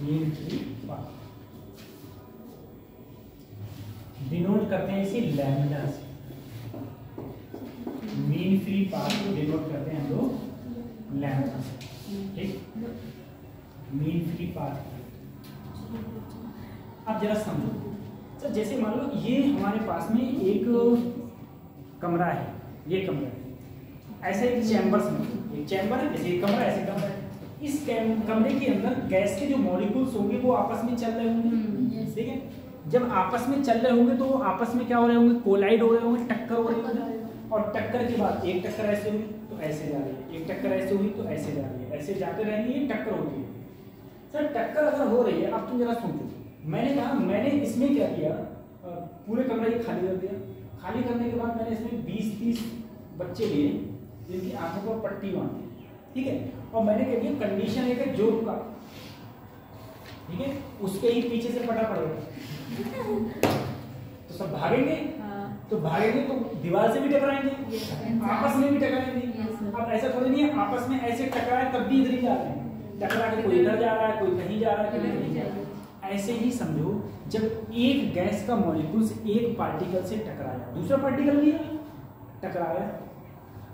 S1: Mean free path denote करते हैं इसे लैम्डा से, मीन फ्री पाथ को डिनोट करते हैं हम लोग लैम्डा से, ठीक। मीन फ्री पाथ अब जरा समझो, सर जैसे मान लो ये हमारे पास में एक कमरा है, ये कमरा है, ऐसे एक चैम्बर्स में एक चैम्बर है, जैसे एक कमरा ऐसे कमरा है। इस कमरे के अंदर गैस के जो मॉलिक्यूल्स होंगे वो आपस में चल रहे होंगे, ठीक है। जब आपस में चल रहे होंगे तो वो आपस में क्या हो रहे होंगे, कोलाइड हो रहे होंगे, टक्कर हो रही होंगे। और टक्कर के बाद एक टक्कर ऐसे हुई तो ऐसे जा रही है, एक टक्कर ऐसे हुई तो ऐसे जा रही है, ऐसे जाते रहेंगे, ये टक्कर होती है। सर टक्कर अगर हो रही है, अब तुम जरा सुन, मैंने कहा मैंने इसमें क्या किया, पूरे कमरे को खाली कर दिया। खाली करने के बाद मैंने इसमें 20-30 बच्चे लिए जिनकी आंखों पर पट्टी बांधी, ठीक है। और मैंने कह दिया कंडीशन एक जोर का, ठीक है, उसके ही पीछे से पटा पड़ेगा तो सब भागेंगे, तो भागेंगे तो दीवार से भी टकराएंगे, आपस में भी टकराएंगे। अब ऐसा थोड़ी नहीं है आपस में ऐसे टकराए तब भी इधर ही जा रहे हैं, टकरा के कोई इधर जा रहा है, कोई कहीं जा रहा है, कोई कहीं जा रहा है। ऐसे ही समझो, जब एक गैस का मॉलिक्यूल एक पार्टिकल से टकराया, दूसरा पार्टिकल भी टकराया,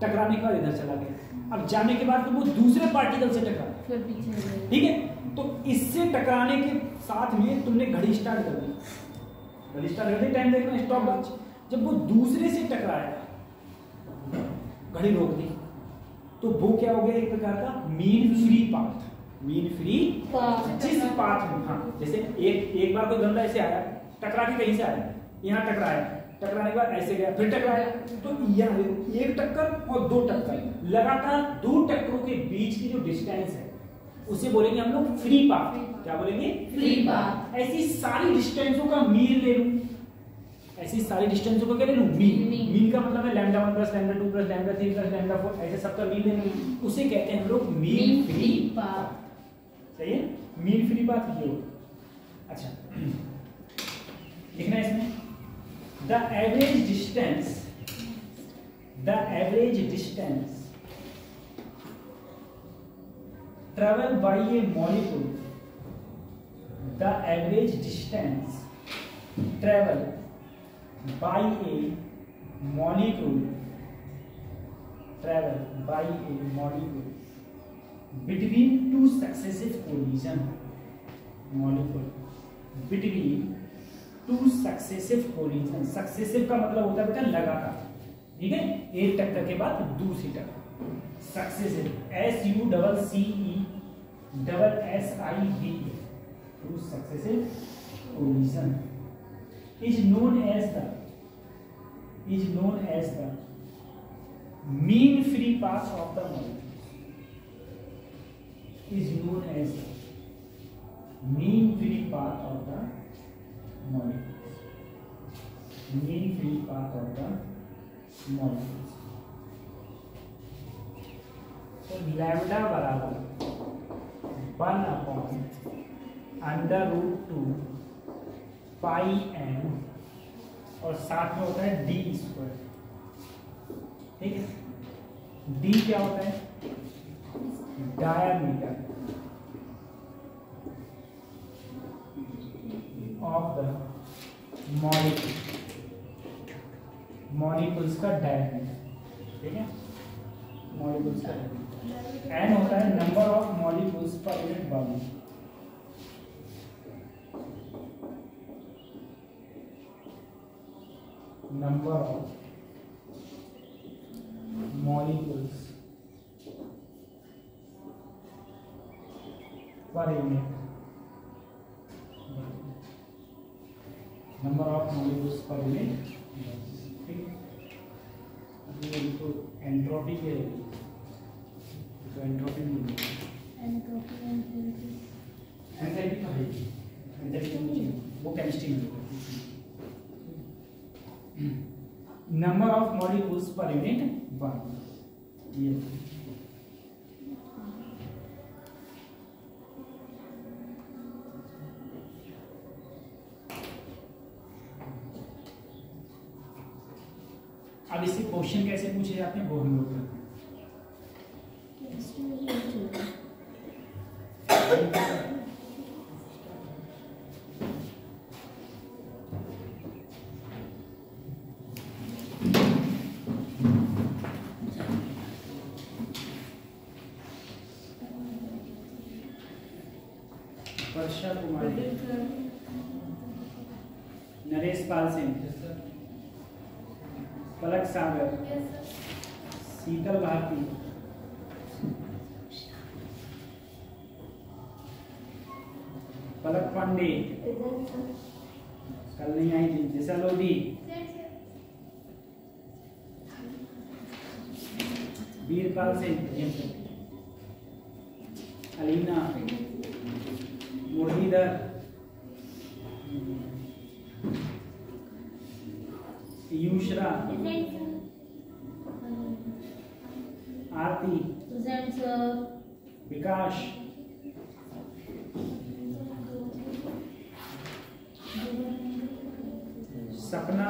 S1: टकराने के बाद इधर चला गया, अब जाने के बाद तो वो दूसरे पार्टिकल से टकराया, ठीक है। तो इससे टकराने के साथ में तुमने घड़ी स्टार्ट कर दी, घड़ी स्टार्ट कर दी, टाइम देखना, स्टॉप वॉच। जब वो दूसरे से टकराया, घड़ी रोक दी, तो वो क्या हो गया, एक प्रकार का mean free path, mean free जिस पाथ में, हाँ जैसे एक बार कोई गंदा ऐसे आया, टकरा के कहीं से आया, यहाँ टकराया, टकराने के बाद ऐसे गया, फिर टकराया, तो यहाँ एक टक्कर और दो टक्कर, लगातार दो टक्करों के बीच की जो डिस्टेंस है उसे बोलेंगे हम लोग फ्री पाथ। क्या बोलेंगे, फ्री पाथ। ऐसी सारी डिस्टेंसों का मीन ले लूं, ऐसी सारी डिस्टेंसों को क्या ले लूं, मीन। मीन का मतलब है λ1 + λ2 + λ3 + λ4, ऐसे सबका मीन ले लूं, उसे कहते हैं हम लोग मीन फ्री पाथ। सही है, मीन फ्री पाथ ये हो। अच्छा लिखना है इसमें, the average distance travel by a molecule, the average distance travel by a molecule between two successive collision, successive का मतलब होता है बेटा लगातार, ठीक है, एक टक्कर के बाद दूसरी टक्कर, successive, SUCCESSIVE, two successive collision is known as the mean free path of the molecule, is known as the mean free path of the molecule, mean free path of the molecule। तो lambda बराबर 1/√2 πn और साथ में होता है d², ठीक है। d क्या होता है, डायमीटर ऑफ द मॉलिक्यूल्स का डायमीटर, ठीक है, मॉलिक्यूल्स का डायमीटर। n होता है number of molecules per unit volume, number of molecules per unit, number of molecules per unit, ठीक है। तो एंट्रोपी के तो एंट्रोपी वो केमिस्ट्री में number of molecules per unit 1, ये अब इससे क्वेश्चन कैसे पूछे जाते हैं वो हम लोग करते हैं। वर्षा कुमारी नरेश पाल सिंह, पलक सागर, शीतल भारती, पलक पांडे, कल नहीं आई थी, दिशा लोधी, वीरपाल सिंह, अलीना, मुरलीधर, यूशरा, आरती, विकास, सपना,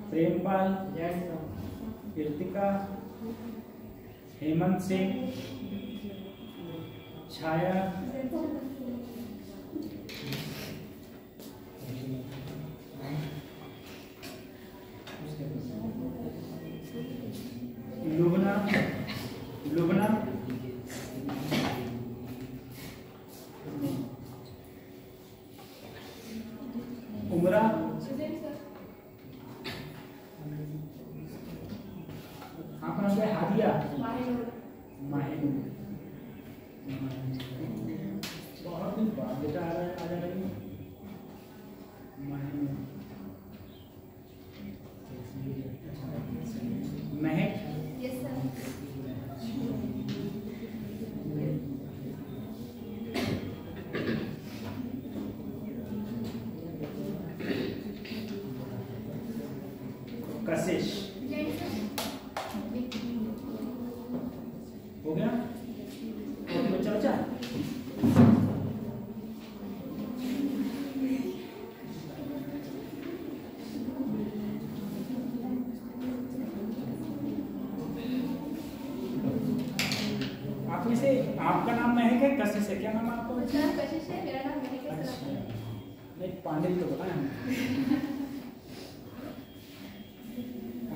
S1: प्रेमपाल, कृतिका, हेमंत सिंह, छाया, लुबना, लुबना, उमरा, आपका नाम क्या है? हादिया, माहिनूर, बहुत दिन बाद बेटा आ जा रही है माहिनूर, महक, कशिश, हो गया बच्चा बच्चा। आप में से आपका नाम महक है, कशिश है, क्या नाम है आपका?
S2: कशिश है, मेरा नाम महक है।
S1: अच्छा, नहीं पांडे तो बताया हमने।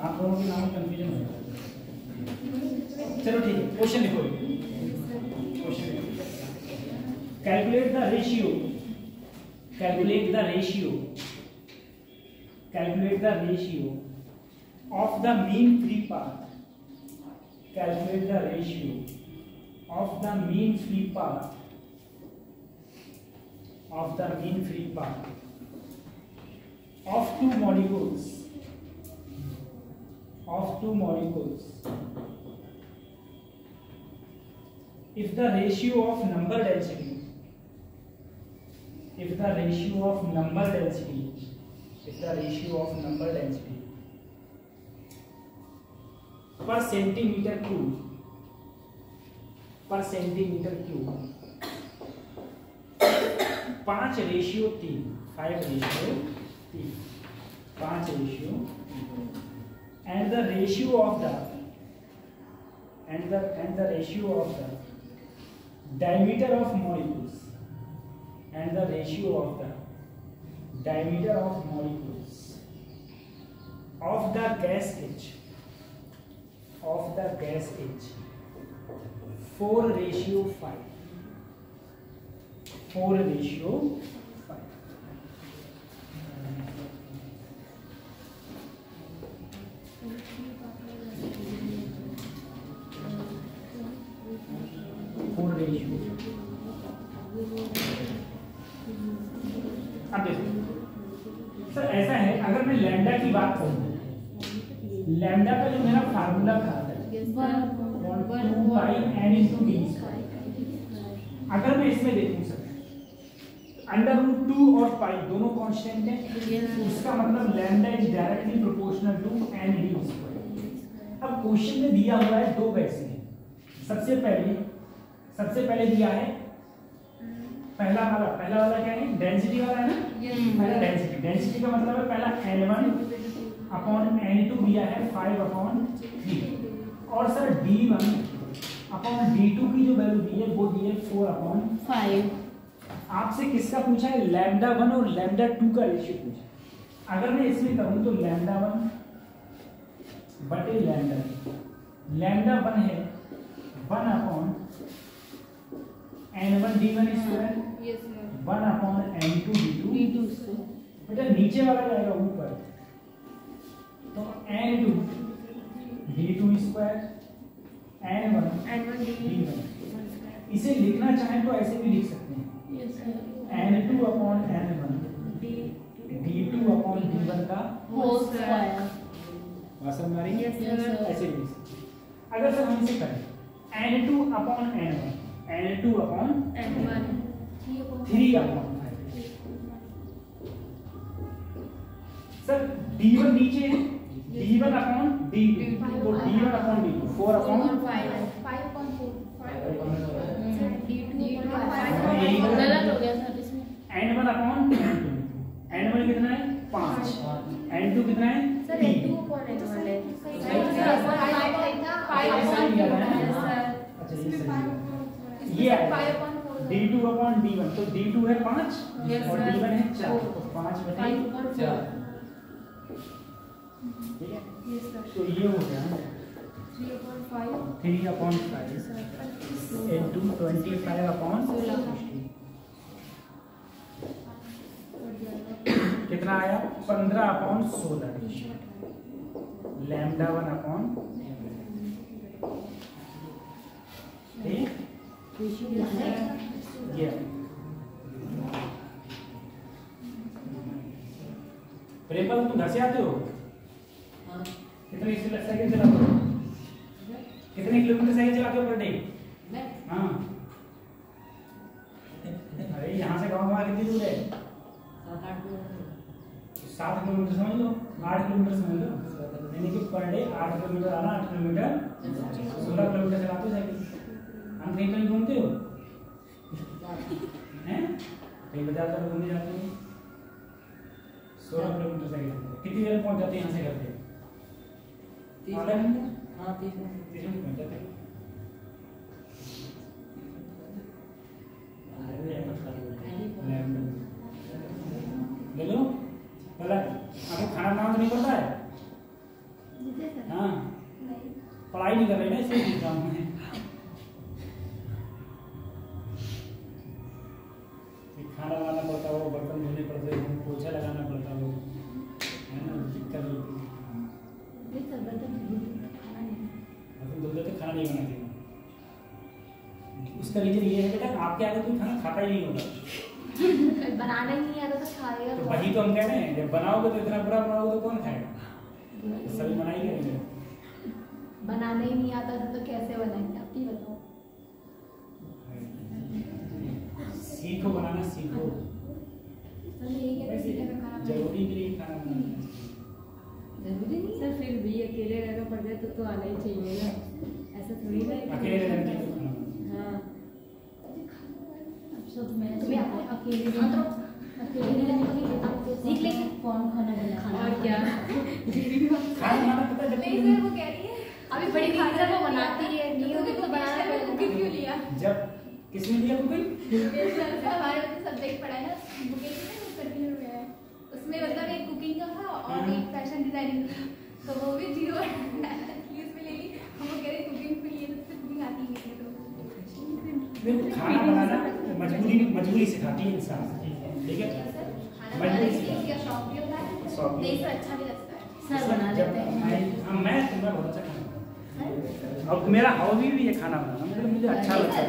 S1: आप दोनों के नाम कंफ्यूजन हो गया। चलो ठीक है, क्वेश्चन लिखो। Question calculate the ratio, calculate the ratio, calculate the ratio of the mean free path, calculate the ratio of the mean free path, of the mean free path of two molecules, of two molecules if the ratio of number density, if the ratio of number density, if the ratio of number density per centimeter cube, per centimeter cube 5:3, 5:3, 5:3, and the ratio of the ratio of the diameter of molecules, and the ratio of the diameter of molecules of the gas H, of the gas H 4:5, 4:5. अब देखो sir, ऐसा है अगर मैं lambda की बात करूं, lambda का जो मेरा फार्मूला था 1/n/d, अगर मैं इसमें देखूं सर √2 और पाई दोनों कांस्टेंट हैं, उसका मतलब lambda is directly proportional to n/d²। अब क्वेश्चन में दिया हुआ है दो वैसे हैं। सबसे पहले दिया है पहला वाला क्या है? डेंसिटी वाला है ना। पहला डेंसिटी का मतलब है पहला n1/n2 दिया है 5/3, और सर d1/d2 की जो वैल्यू दी है वो दी है 4/5। आपसे किसका पूछा है? λ1 और λ2 का रेशियो पूछा। अगर मैं इसमें करूं तो λ1 बटे λ1 है 1/n1 d1 square 1/n2 d2 बेटा नीचे वाला जाएगा ऊपर, तो n2 d2 square n1 d1। इसे लिखना चाहें तो ऐसे भी लिख सकते हैं, n2 upon n1 d2 upon d1 का
S2: होल स्क्वायर।
S1: बात समझ आ रही है?
S2: Yes, sir.
S1: ऐसे भी लिख सकते हैं। अगर सर हम इसे करें n2 upon n1 n2 upon 3 upon 5, sir d1 नीचे है, d1 अपॉन d2, तो d1 अपॉन d2 4 अपॉन
S2: गलत हो गया सर इसमें।
S1: n1 अपॉन n2, n1 कितना है 5, n2 कितना है 3। अच्छा ये d2 अपॉन d1, तो d2 है 5 और d1 है 4, तो 5/4। ठीक है, तो ये हो गया 3 अपॉन 5 into 25 अपॉन 60 कितना आया 15 अपॉन 16 लैम्डा 1 अपॉन ये प्रेमल तुम घर से आते हो कितने साइकिल चलाते हो, कितने किलोमीटर साइकिल चलाते हो पर डे? हाँ अरे यहाँ से गाँव कितनी दूर है? 7 किलोमीटर समझ लो, 8 किलोमीटर समझ लो, यानी कि पर डे 8 किलोमीटर आना, 8 किलोमीटर 16 किलोमीटर चलाते हो साइकिल। हम कहीं कहीं घूमते हो हैं, कहीं बाजार तक घूमने जाते हो, 16 किलोमीटर साइकिल कितनी देर में पहुंच जाते हैं यहाँ से घर पे? 30 मिनट पहुंच जाते हैं। ले लो पहले, आपको खाना बनाना तो नहीं पड़ता है? हाँ पढ़ाई नहीं कर रहे ना, इसलिए पूछ रहा हूँ मैं। खाना बनाना पड़ता हो, बर्तन धोने पड़ते हो, पोछा लगाना पड़ता हो, है ना, दिक्कत होती है। बर्तन धोते तो खाना नहीं बनाते। उसका रीजन ये है बेटा, आपके आगे कोई खाना खाता ही नहीं होगा।
S2: बनाना ही नहीं आता तो खाएगा
S1: तो वही तो हम कह रहे हैं, जब बनाओगे तो इतना बुरा बनाओगे तो कौन खाएगा? सभी मना ही करेंगे।
S2: बनाना ही नहीं आता तो कैसे बनाएंगे आप ही बताओ।
S1: सीखो बनाना, सीखो। जरूरी नहीं खाना बनाना,
S2: जरूरी नहीं सर, फिर भी अकेले रहना पड़ जाए तो आना ही चाहिए ना, ऐसा थोड़ी ना
S1: अकेले रहने की तो खाना।
S2: हाँ मैं तुम्हें अकेले रहने सीख लेंगे कौन खाना बनाना और क्या
S1: खाना बनाना पता है?
S2: नहीं सर वो कह रही है अभी बड़ी दीदी वो बनाती है, नहीं होगी तो बनाना पड़ेगा। कुकिंग क्यों लिया?
S1: जब किसने लिया कुकिंग?
S2: हमारे सब्जेक्ट पढ़ा है ना बुकिंग में, उसमें मतलब एक कुकिंग का था और एक फैशन डिजाइनिंग का, तो वो भी 0 उसमें ले ली। हम लोग कह रहे कुकिंग में लिए तो कुकिंग आती है तो
S1: देखो खाना बनाना मजबूरी सिखाती है इंसान, ठीक है? मजबूरी सिखाती है,
S2: शौक भी होता है,
S1: शौक भी
S2: नहीं सर अच्छा भी लगता है सर बना लेते हैं।
S1: मैं बहुत अच्छा खाना बनाता हूँ, अब मेरा हॉबी भी है खाना बनाना, मतलब मुझे अच्छा लगता है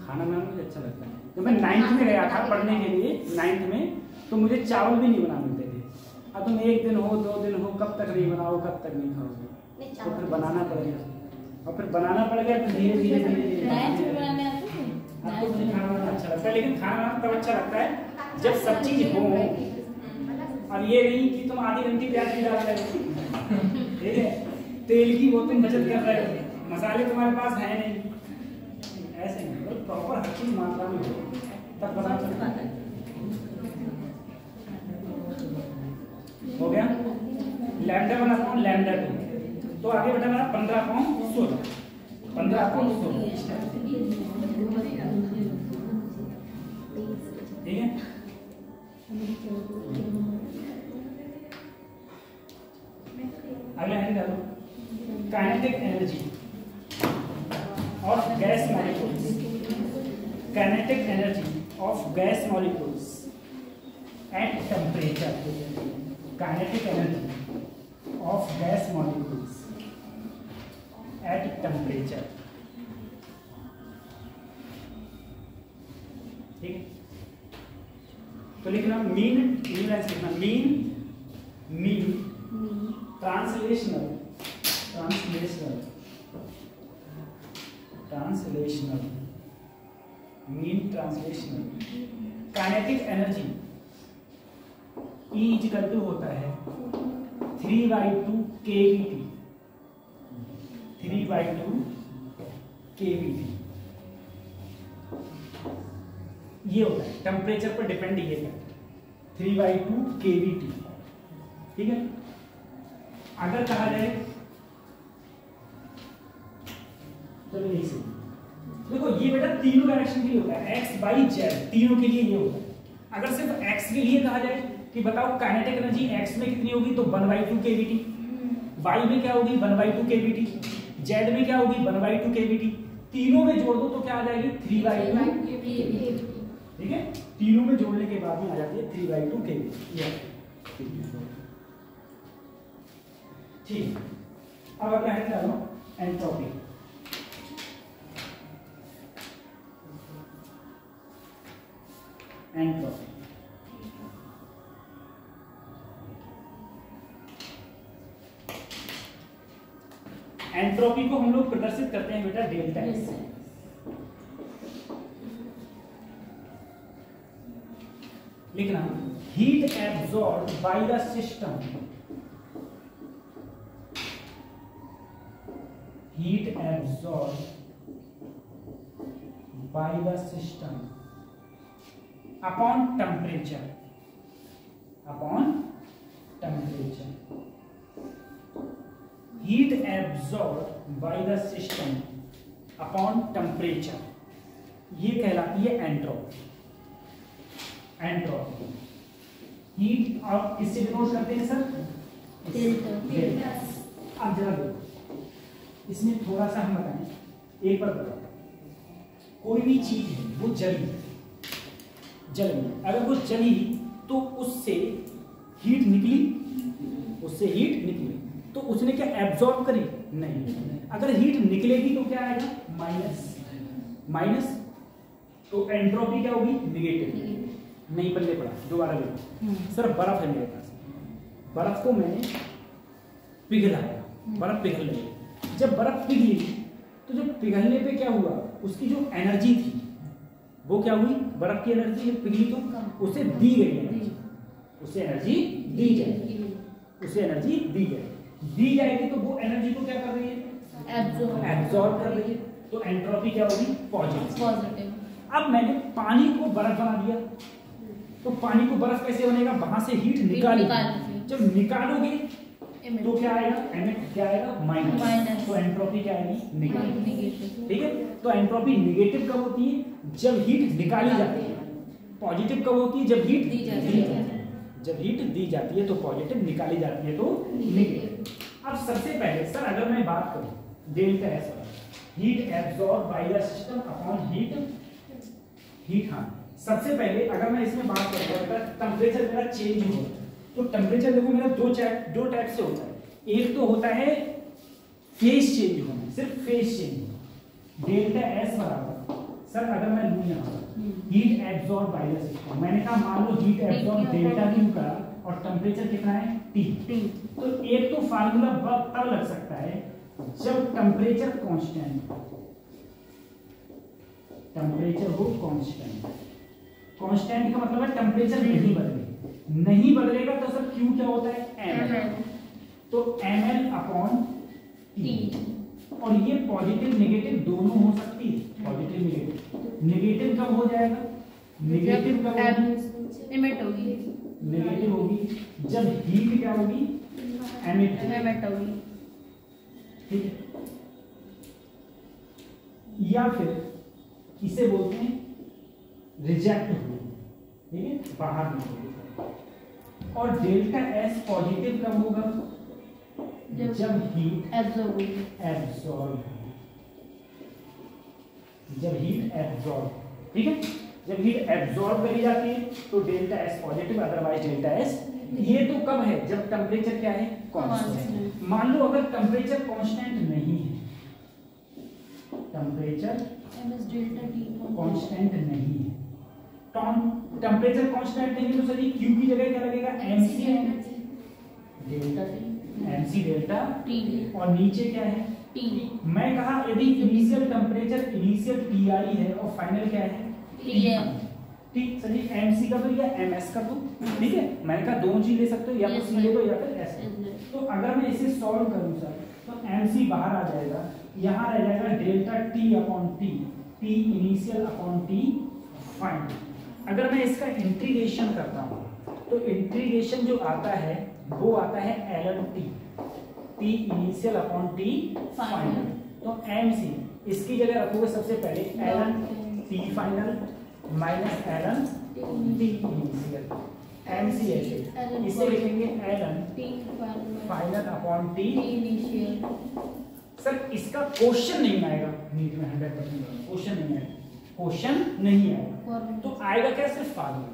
S1: खाना बनाना, मुझे अच्छा लगता है। जब मैं 9th में गया था पढ़ने के लिए, 9th में, तो मुझे चावल भी नहीं बना मिलते थे। अब तुम 1 दिन हो 2 दिन हो, कब तक नहीं बनाओ, कब तक नहीं खाओगे, तो फिर बनाना पड़ेगा, और फिर बनाना पड़ गया तो धीरे धीरे आपको मुझे खाना बनाना अच्छा लगता है। लेकिन खाना बनाना तब अच्छा लगता है जब सब चीज हो, अब ये नहीं कि तुम आधी घंटी प्याज भी डाल रहे हो, ठीक है, तेल की वो तुम बचत कर रहे हो, मसाले तुम्हारे पास है नहीं, ऐसे नहीं, प्रॉपर हर चीज मात्रा में हो तब बना सकता है। हो गया लैम्डा 1 अपॉन लैम्डा 2, तो आगे बेटा मेरा 15 अपॉन 16, 15 अपॉन 16, ठीक है? अगला है डालो kinetic energy of gas molecules, kinetic energy of gas molecules at temperature, kinetic energy of gas molecules at temperature. ठीक है, तो लिखना मीन लिखना mean translational mean translational kinetic energy E equal to होता है 3/2 kVT, 3/2 kVT ये होता है, टेम्परेचर पर डिपेंड ये करता है 3/2 kVT। ठीक है, अगर कहा जाए चलो यही से देखो, ये बेटा तीनों डायरेक्शन के लिए होता है, x y z तीनों के लिए ये होता है। अगर सिर्फ x के लिए कहा जाए कि बताओ काइनेटिक एनर्जी x में कितनी होगी, तो 1/2 kVT, y में क्या होगी 1/2 kVT, z में क्या होगी 1/2 kVT, तीनों में जोड़ दो तो क्या आ जाएगी 3/2 kVT। ठीक है, तीनों में जोड़ने के बाद में आ जाती है 3/2 kVT। ठीक, अब अगला है क्या एंट्रोपी। एंट्रोपी एंट्रोपी को हम लोग प्रदर्शित करते हैं बेटा डेल्टा एस। लिखना heat absorb by the system, heat absorb by the system upon temperature, heat absorb by the system upon temperature, ये कहलाती है एंट्रोपी। एंट्रोपी हीट और किससे डिनोट करते हैं सर, डेल्टा। अब जरा देखो, इसमें थोड़ा सा हम बताएं, एक बार बताओ, कोई भी चीज है वो जली, अगर वो जली तो उससे हीट निकली, तो उसने क्या एब्जॉर्ब करी, नहीं। अगर हीट निकलेगी तो क्या आएगा माइनस, तो एंट्रोपी क्या होगी नेगेटिव। नहीं पल्ले पड़ा, दोबारा देखो सर, बर्फ है मेरे पास, बर्फ को मैंने पिघलाया, बर्फ पिघल गई। जब बर्फ पिघली तो जब पिघलने पे क्या हुआ, उसकी जो एनर्जी थी वो क्या हुई, बर्फ की एनर्जी पिघली तो उसे दी गई एनर्जी, उसे एनर्जी दी जाएगी, तो वो एनर्जी को क्या कर रही है, एब्जॉर्ब कर रही है, तो एंट्रोपी क्या होगी पॉजिटिव। अब मैंने पानी को बर्फ बना दिया, तो पानी को बर्फ कैसे बनेगा, वहां से हीट निकालोगे, जब निकालोगे तो क्या आएगा, क्या आएगा माइनस, तो एंट्रोपी क्या आएगी नेगेटिव। ठीक है, तो एंट्रोपी नेगेटिव कब होती है, जब हीट निकाली जाती है, पॉजिटिव कब होती है, जब हीट दी जाती है, जब हीट दी जाती है तो पॉजिटिव, निकाली जाती है तो नेगेटिव। अब सबसे पहले सर अगर मैं बात करूं delta S, heat absorb by the system upon heat, हाँ सबसे पहले अगर मैं इसमें बात करूंगा, टेम्परेचर मेरा चेंज हो, तो टेम्परेचर देखो मेरा दो टाइप से होता है। एक तो होता है फेज चेंज होना, सिर्फ फेज चेंज, डेल्टा एस बराबर सर अगर मैं लूं यहाँ heat absorb by the system, मैंने कहा मान low heat absorb delta Q का और टेम्परेचर कितना है T, तो एक तो फार्मूला तब लग सकता है जब टेम्परेचर कांस्टेंट, टेम्परेचर हो कांस्टेंट का मतलब है टेम्परेचर नहीं बदलेगा तो सर Q क्या होता है ml, तो ml अपॉन T, और ये पॉजिटिव नेगेटिव दोनों हो सकती है, नेगेटिव कब हो जाएगा, नेगेटिव कब होगी, नेगेटिव होगी जब हीट क्या होगी एमिट होगी। ठीक है, या फिर इसे बोलते हैं रिजेक्ट हो, ठीक है बाहर निकलेगी। और डेल्टा एस पॉजिटिव कब होगा, जब हीट एब्जॉर्ब, जब हीट एब्जॉर्ब। ठीक है, जब हीट एब्जॉर्ब करी जाती है तो delta S positive, otherwise delta S. ये तो कब है, जब टेम्परेचर क्या है, कांस्टेंट। मान लो अगर टेम्परेचर कांस्टेंट नहीं है, टेम्परेचर कांस्टेंट नहीं है, टेम्परेचर कांस्टेंट नहीं है तो सर क्यू की जगह क्या लगेगा, MC delta T, MC delta T, और नीचे क्या है, टी। मैं कहा यदि इनिशियल टेम्परेचर इनिशियल टीआई है और फाइनल क्या है, टी है, ठीक सर जी। एमसी का तो या एमएस का तो ठीक है, मैंने कहा दोनों चीज ले सकते हो, या तो सी ले लो या फिर एस। तो अगर मैं इसे सॉल्व करूं सर तो एमसी बाहर आ जाएगा, यहाँ रह जाएगा delta T upon T, T initial upon T final. अगर मैं इसका इंटीग्रेशन करता हूँ तो इंटीग्रेशन जो आता है वो आता है L T, T initial upon T final. तो एमसी इसकी जगह रखोगे सबसे पहले L T final minus L T initial, MC ऐसे इसे लिखेंगे L T final upon T initial. Sir इसका क्वेश्चन नहीं आएगा नीट में, 100% क्वेश्चन नहीं आएगा, क्वेश्चन नहीं आएगा तो आएगा क्या, सिर्फ फार्मूला।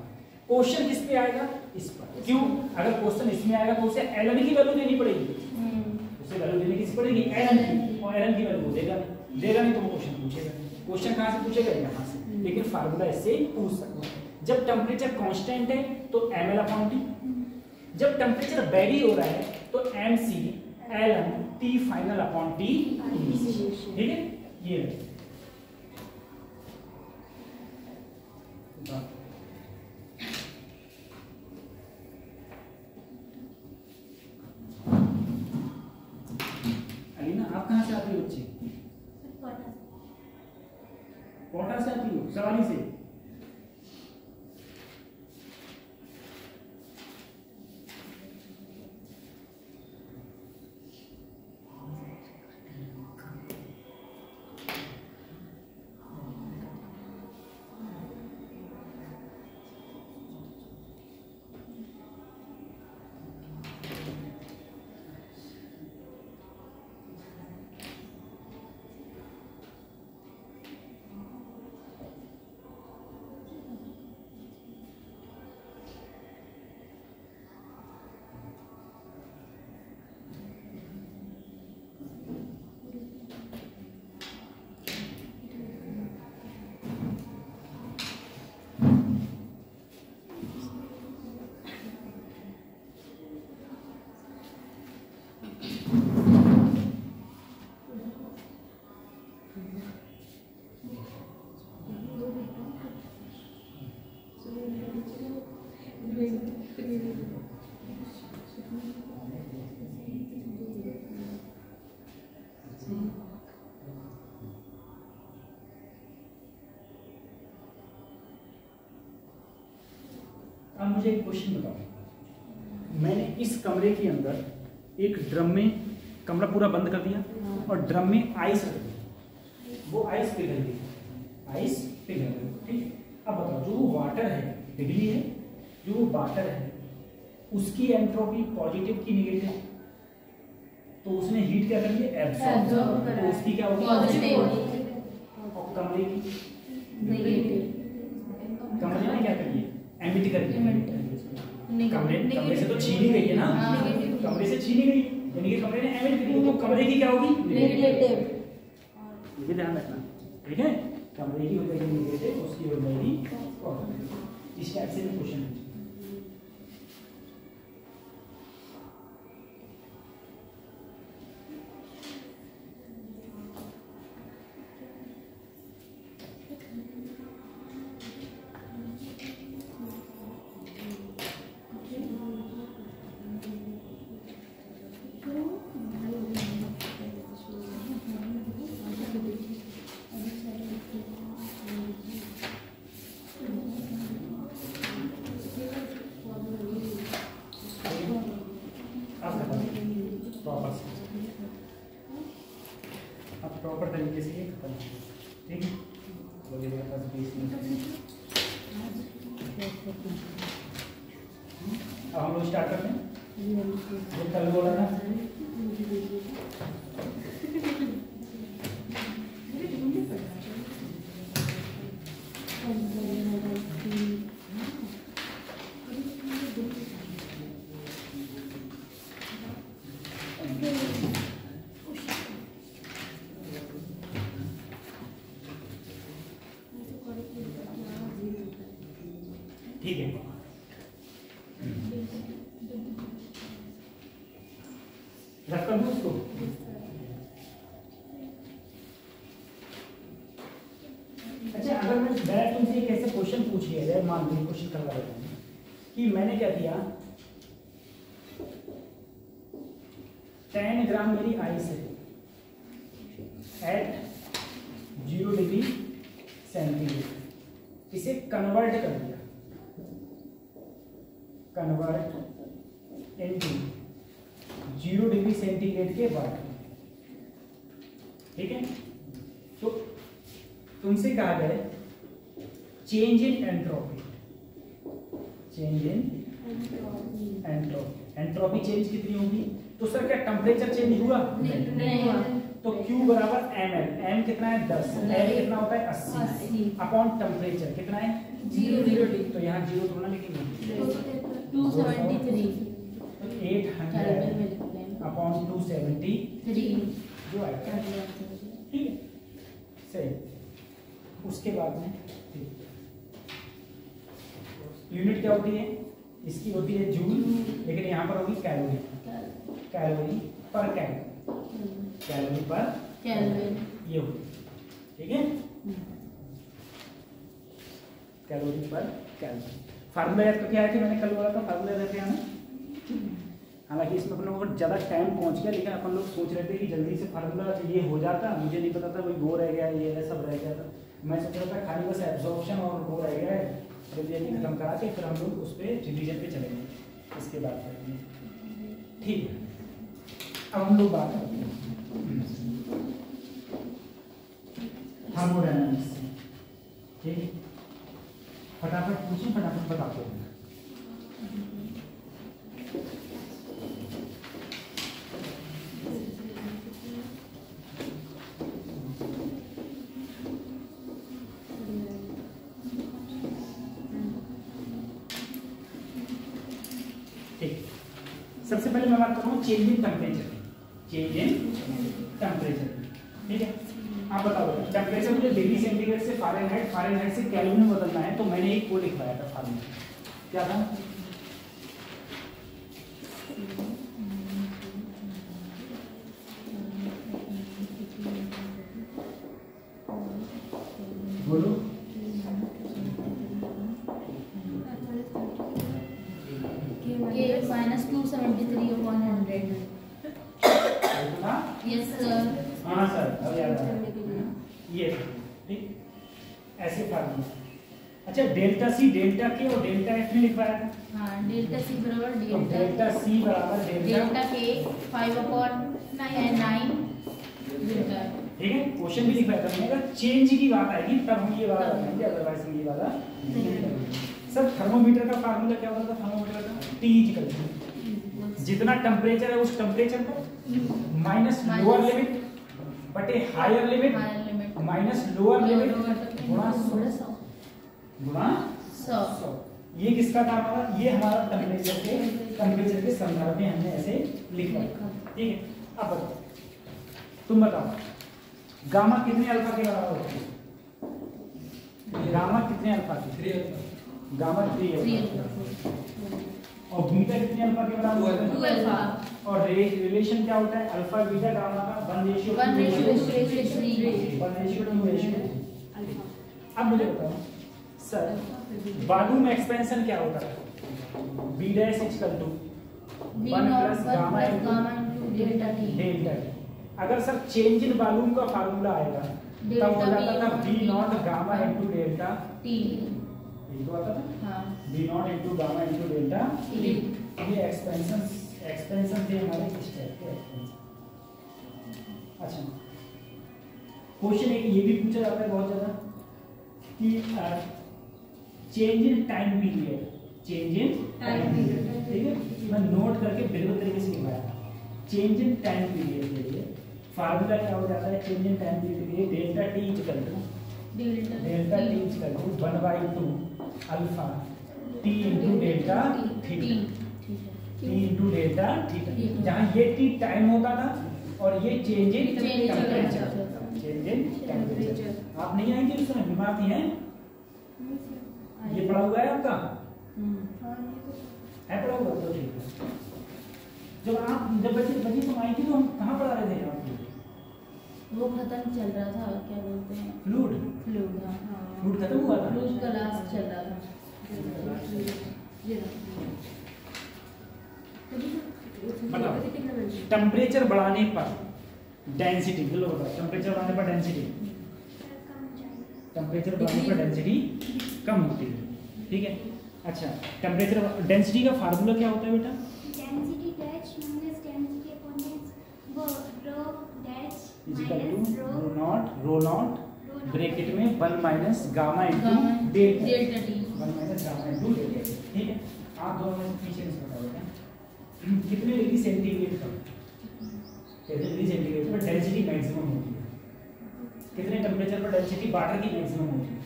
S1: क्वेश्चन किस पे आएगा, इस पर। क्यों, अगर क्वेश्चन इसमें आएगा तो उसे एलन की वैल्यू देनी पड़ेगी, उसे वैल्यू देनी किसी पड़ेगी, एलन की, और एलन की वैल्यू देगा नहीं तो वो क्वेश्चन पूछेगा। क्वेश्चन कहाँ से पूछेगा, यहाँ से, लेकिन फार्मूला इससे पूछ सकते हैं। जब टेम्परेचर कांस्टेंट है तो ml अपॉन टी, जब टेम्परेचर वेरी हो रहा है तो mc ln t final upon T, ठीक है। ये अलीना आप कहाँ से आती हो बच्ची, कोटा से आती हो, सवारी से। अब मुझे एक क्वेश्चन बताओ, मैंने इस कमरे के अंदर एक ड्रम में कमरा पूरा बंद कर दिया और ड्रम में आइस रख दी, वो आइस पिघल गई, आइस पिघल गई, ठीक। अब बताओ जो वाटर है पिघली है, जो वो वाटर है उसकी एंट्रोपी पॉजिटिव की नेगेटिव, तो उसने हीट क्या कर दी, एब्सॉर्ब, तो उसकी क्या होगी, पॉजिटिव। और कमरे की नेगेटिव, कमरे ने क्या करी, एमिट कर दिया, कमरे से तो छीनी गई है ना, कमरे से छीनी गई यानी कि कमरे ने एमिट करी, तो कमरे की क्या होगी, नेगेटिव। ये ध्यान रखना, ठीक है। कमरे की हो जाएगी नेगेटिव, उसकी हो जाएगी पॉजिटिव। इस टाइप से भी क्वेश्चन है। अब प्रॉपर तरीके से ये खत्म, ठीक है। तो मेरे पास 20 मिनट, अब हम लोग स्टार्ट करते हैं। जो कल बोला था ठीक है, रख कर दूं उसको। अच्छा, अगर मैं तुमसे एक ऐसे क्वेश्चन पूछ लिया जाए, मान लीजिए क्वेश्चन करवा देता हूँ कि मैंने क्या किया, 10 ग्राम मेरी आइस है एट 0 डिग्री सेंटीग्रेड, इसे कन्वर्ट कर दिया, कन्वर्ट इनटू 0 डिग्री सेंटीग्रेड के बाद, ठीक है। तो तुमसे कहा गया change in entropy, change in entropy, entropy change कितनी होगी? तो सर क्या टेम्परेचर चेंज हुआ?
S2: नहीं हुआ।
S1: तो Q बराबर ml, m कितना है 10, l कितना होता है 80 अपॉन टेम्परेचर कितना है
S2: 0 डिग्री।
S1: तो यहाँ 0 थोड़ा लिखेंगे,
S2: 273
S1: तो 800 अपॉन 273 जो आएगा, ठीक है सही। उसके बाद में यूनिट क्या होती है इसकी? होती है जूल, लेकिन यहाँ पर होगी कैलोरी, कैलोरी पर कैलोरी, कैलोरी पर कैलोरी ये होगी, ठीक है, कैलोरी पर कैलोरी। फार्मूला याद करके आए थे, मैंने कल बोला था फार्मूला याद करके आना। हालांकि इसमें अपन लोगों को ज़्यादा टाइम पहुंच गया, लेकिन अपन लोग सोच रहे थे कि जल्दी से फार्मूला ये हो जाता, मुझे नहीं पता था वही वो रह गया, ये सब रह गया था। मैं सोच रहा था खाली बस एब्जॉर्प्शन और वो रह गया है, जल्दी जल्दी खत्म करा के फिर हम लोग उस पर रिविजन पे चलेंगे, इसके बाद करेंगे, ठीक है। अब हम लोग बात करते हैं थर्मोडायनामिक्स, ठीक है। फटाफट पूछिए, फटाफट बताते हैं। सबसे पहले मैं बात कर रहा हूँ change in temperature, change in temperature, ठीक है। आप बताओ टेम्परेचर मुझे डिग्री सेंटीग्रेड से फारेनहाइट, फारेनहाइट से केल्विन में बदलना है, तो मैंने एक को लिखवाया था फार्मूला, क्या था? बोलो।
S2: -273/100। Yes sir.
S1: हाँ सर, अब याद आया, ये ठीक ऐसे फार्मूला। अच्छा, डेल्टा सी, डेल्टा के और डेल्टा एफ में लिखवाया था।
S2: हाँ, डेल्टा सी बराबर
S1: डेल्टा सी बराबर
S2: डेल्टा के 5/9 डेल्टा,
S1: ठीक है। क्वेश्चन भी लिखवाया था मैंने, अगर चेंज की बात आएगी तब हम ये बात करेंगे, अदरवाइज हम ये बात नहीं करेंगे। सर थर्मोमीटर का फार्मूला क्या होता था? थर्मोमीटर का T इक्वल जितना टेम्परेचर है उस टेम्परेचर को माइनस लोअर लिमिट बटे higher limit minus lower limit गुणा 100। ये किसका था हमारा? ये हमारा टेम्परेचर के संदर्भ में हमने ऐसे लिखा, ठीक है। अब बताओ, तुम बताओ गामा कितने अल्फा के बराबर होती है? गामा कितने अल्फा की? 3 अल्फा। Gamma 3 alpha. और बीटा कितने अल्फा के बराबर होता है?
S2: 2 अल्फा।
S1: और रिलेशन क्या होता है अल्फा बीटा गामा का? 1:3। अब मुझे बताओ सर, वॉल्यूम एक्सपेंशन क्या होता है? B' = 1 + gamma ×
S2: delta
S1: delta. अगर सर चेंज इन वॉल्यूम का फार्मूला आएगा तब हो जाता था V0 गामा × डेल्टा T, ये तो आता था। हाँ, V0 × गामा × डेल्टा T। ये एक्सपेंशन थे हमारे किस टाइप के एक्सपेंशन। अच्छा, क्वेश्चन एक ये भी पूछा जाता है बहुत ज्यादा कि change in time period, change in time period, ठीक है। मैं नोट करके बिल्कुल तरीके से लिखवाया। चेंज इन टाइम पीरियड के लिए फार्मूला क्या हो जाता है? चेंज इन टाइम पीरियड के लिए delta T = 1/2 alpha T × delta theta, T × delta theta, जहाँ ये T टाइम होता था और ये change in temperature, change in temperature. आप नहीं आएंगे उस समय, बीमार थी हैं, ये पढ़ा हुआ है आपका? है पढ़ा हुआ तो ठीक है। जब बच्ची तुम आई थी तो हम कहाँ पढ़ा रहे थे आपको?
S3: वो खत्म चल रहा था, क्या बोलते हैं,
S1: फ्लूड
S3: हाँ
S1: फ्लूड खत्म हुआ था।
S3: फ्लूड क्लास चल रहा था।
S1: टेम्परेचर बढ़ाने पर डेंसिटी, बोलो बताओ, टेम्परेचर बढ़ाने पर डेंसिटी, टेम्परेचर बढ़ाने पर डेंसिटी कम होती है, ठीक है। अच्छा, टेम्परेचर डेंसिटी का फार्मूला क्या होता है बेटा?
S4: Density dash minus density upon dens वो rho dash
S1: equal
S4: minus
S1: two rho nought bracket में 1 minus gamma into delta t, 1 minus gamma into delta t, ठीक है। आप दोनों में पीछे से बताओ बेटा कितने डिग्री सेंटीग्रेड पर, कितने डिग्री सेंटीग्रेड पर डेंसिटी मैक्सिमम होती है, कितने टेम्परेचर पर डेंसिटी वाटर की मैक्सिमम होती है?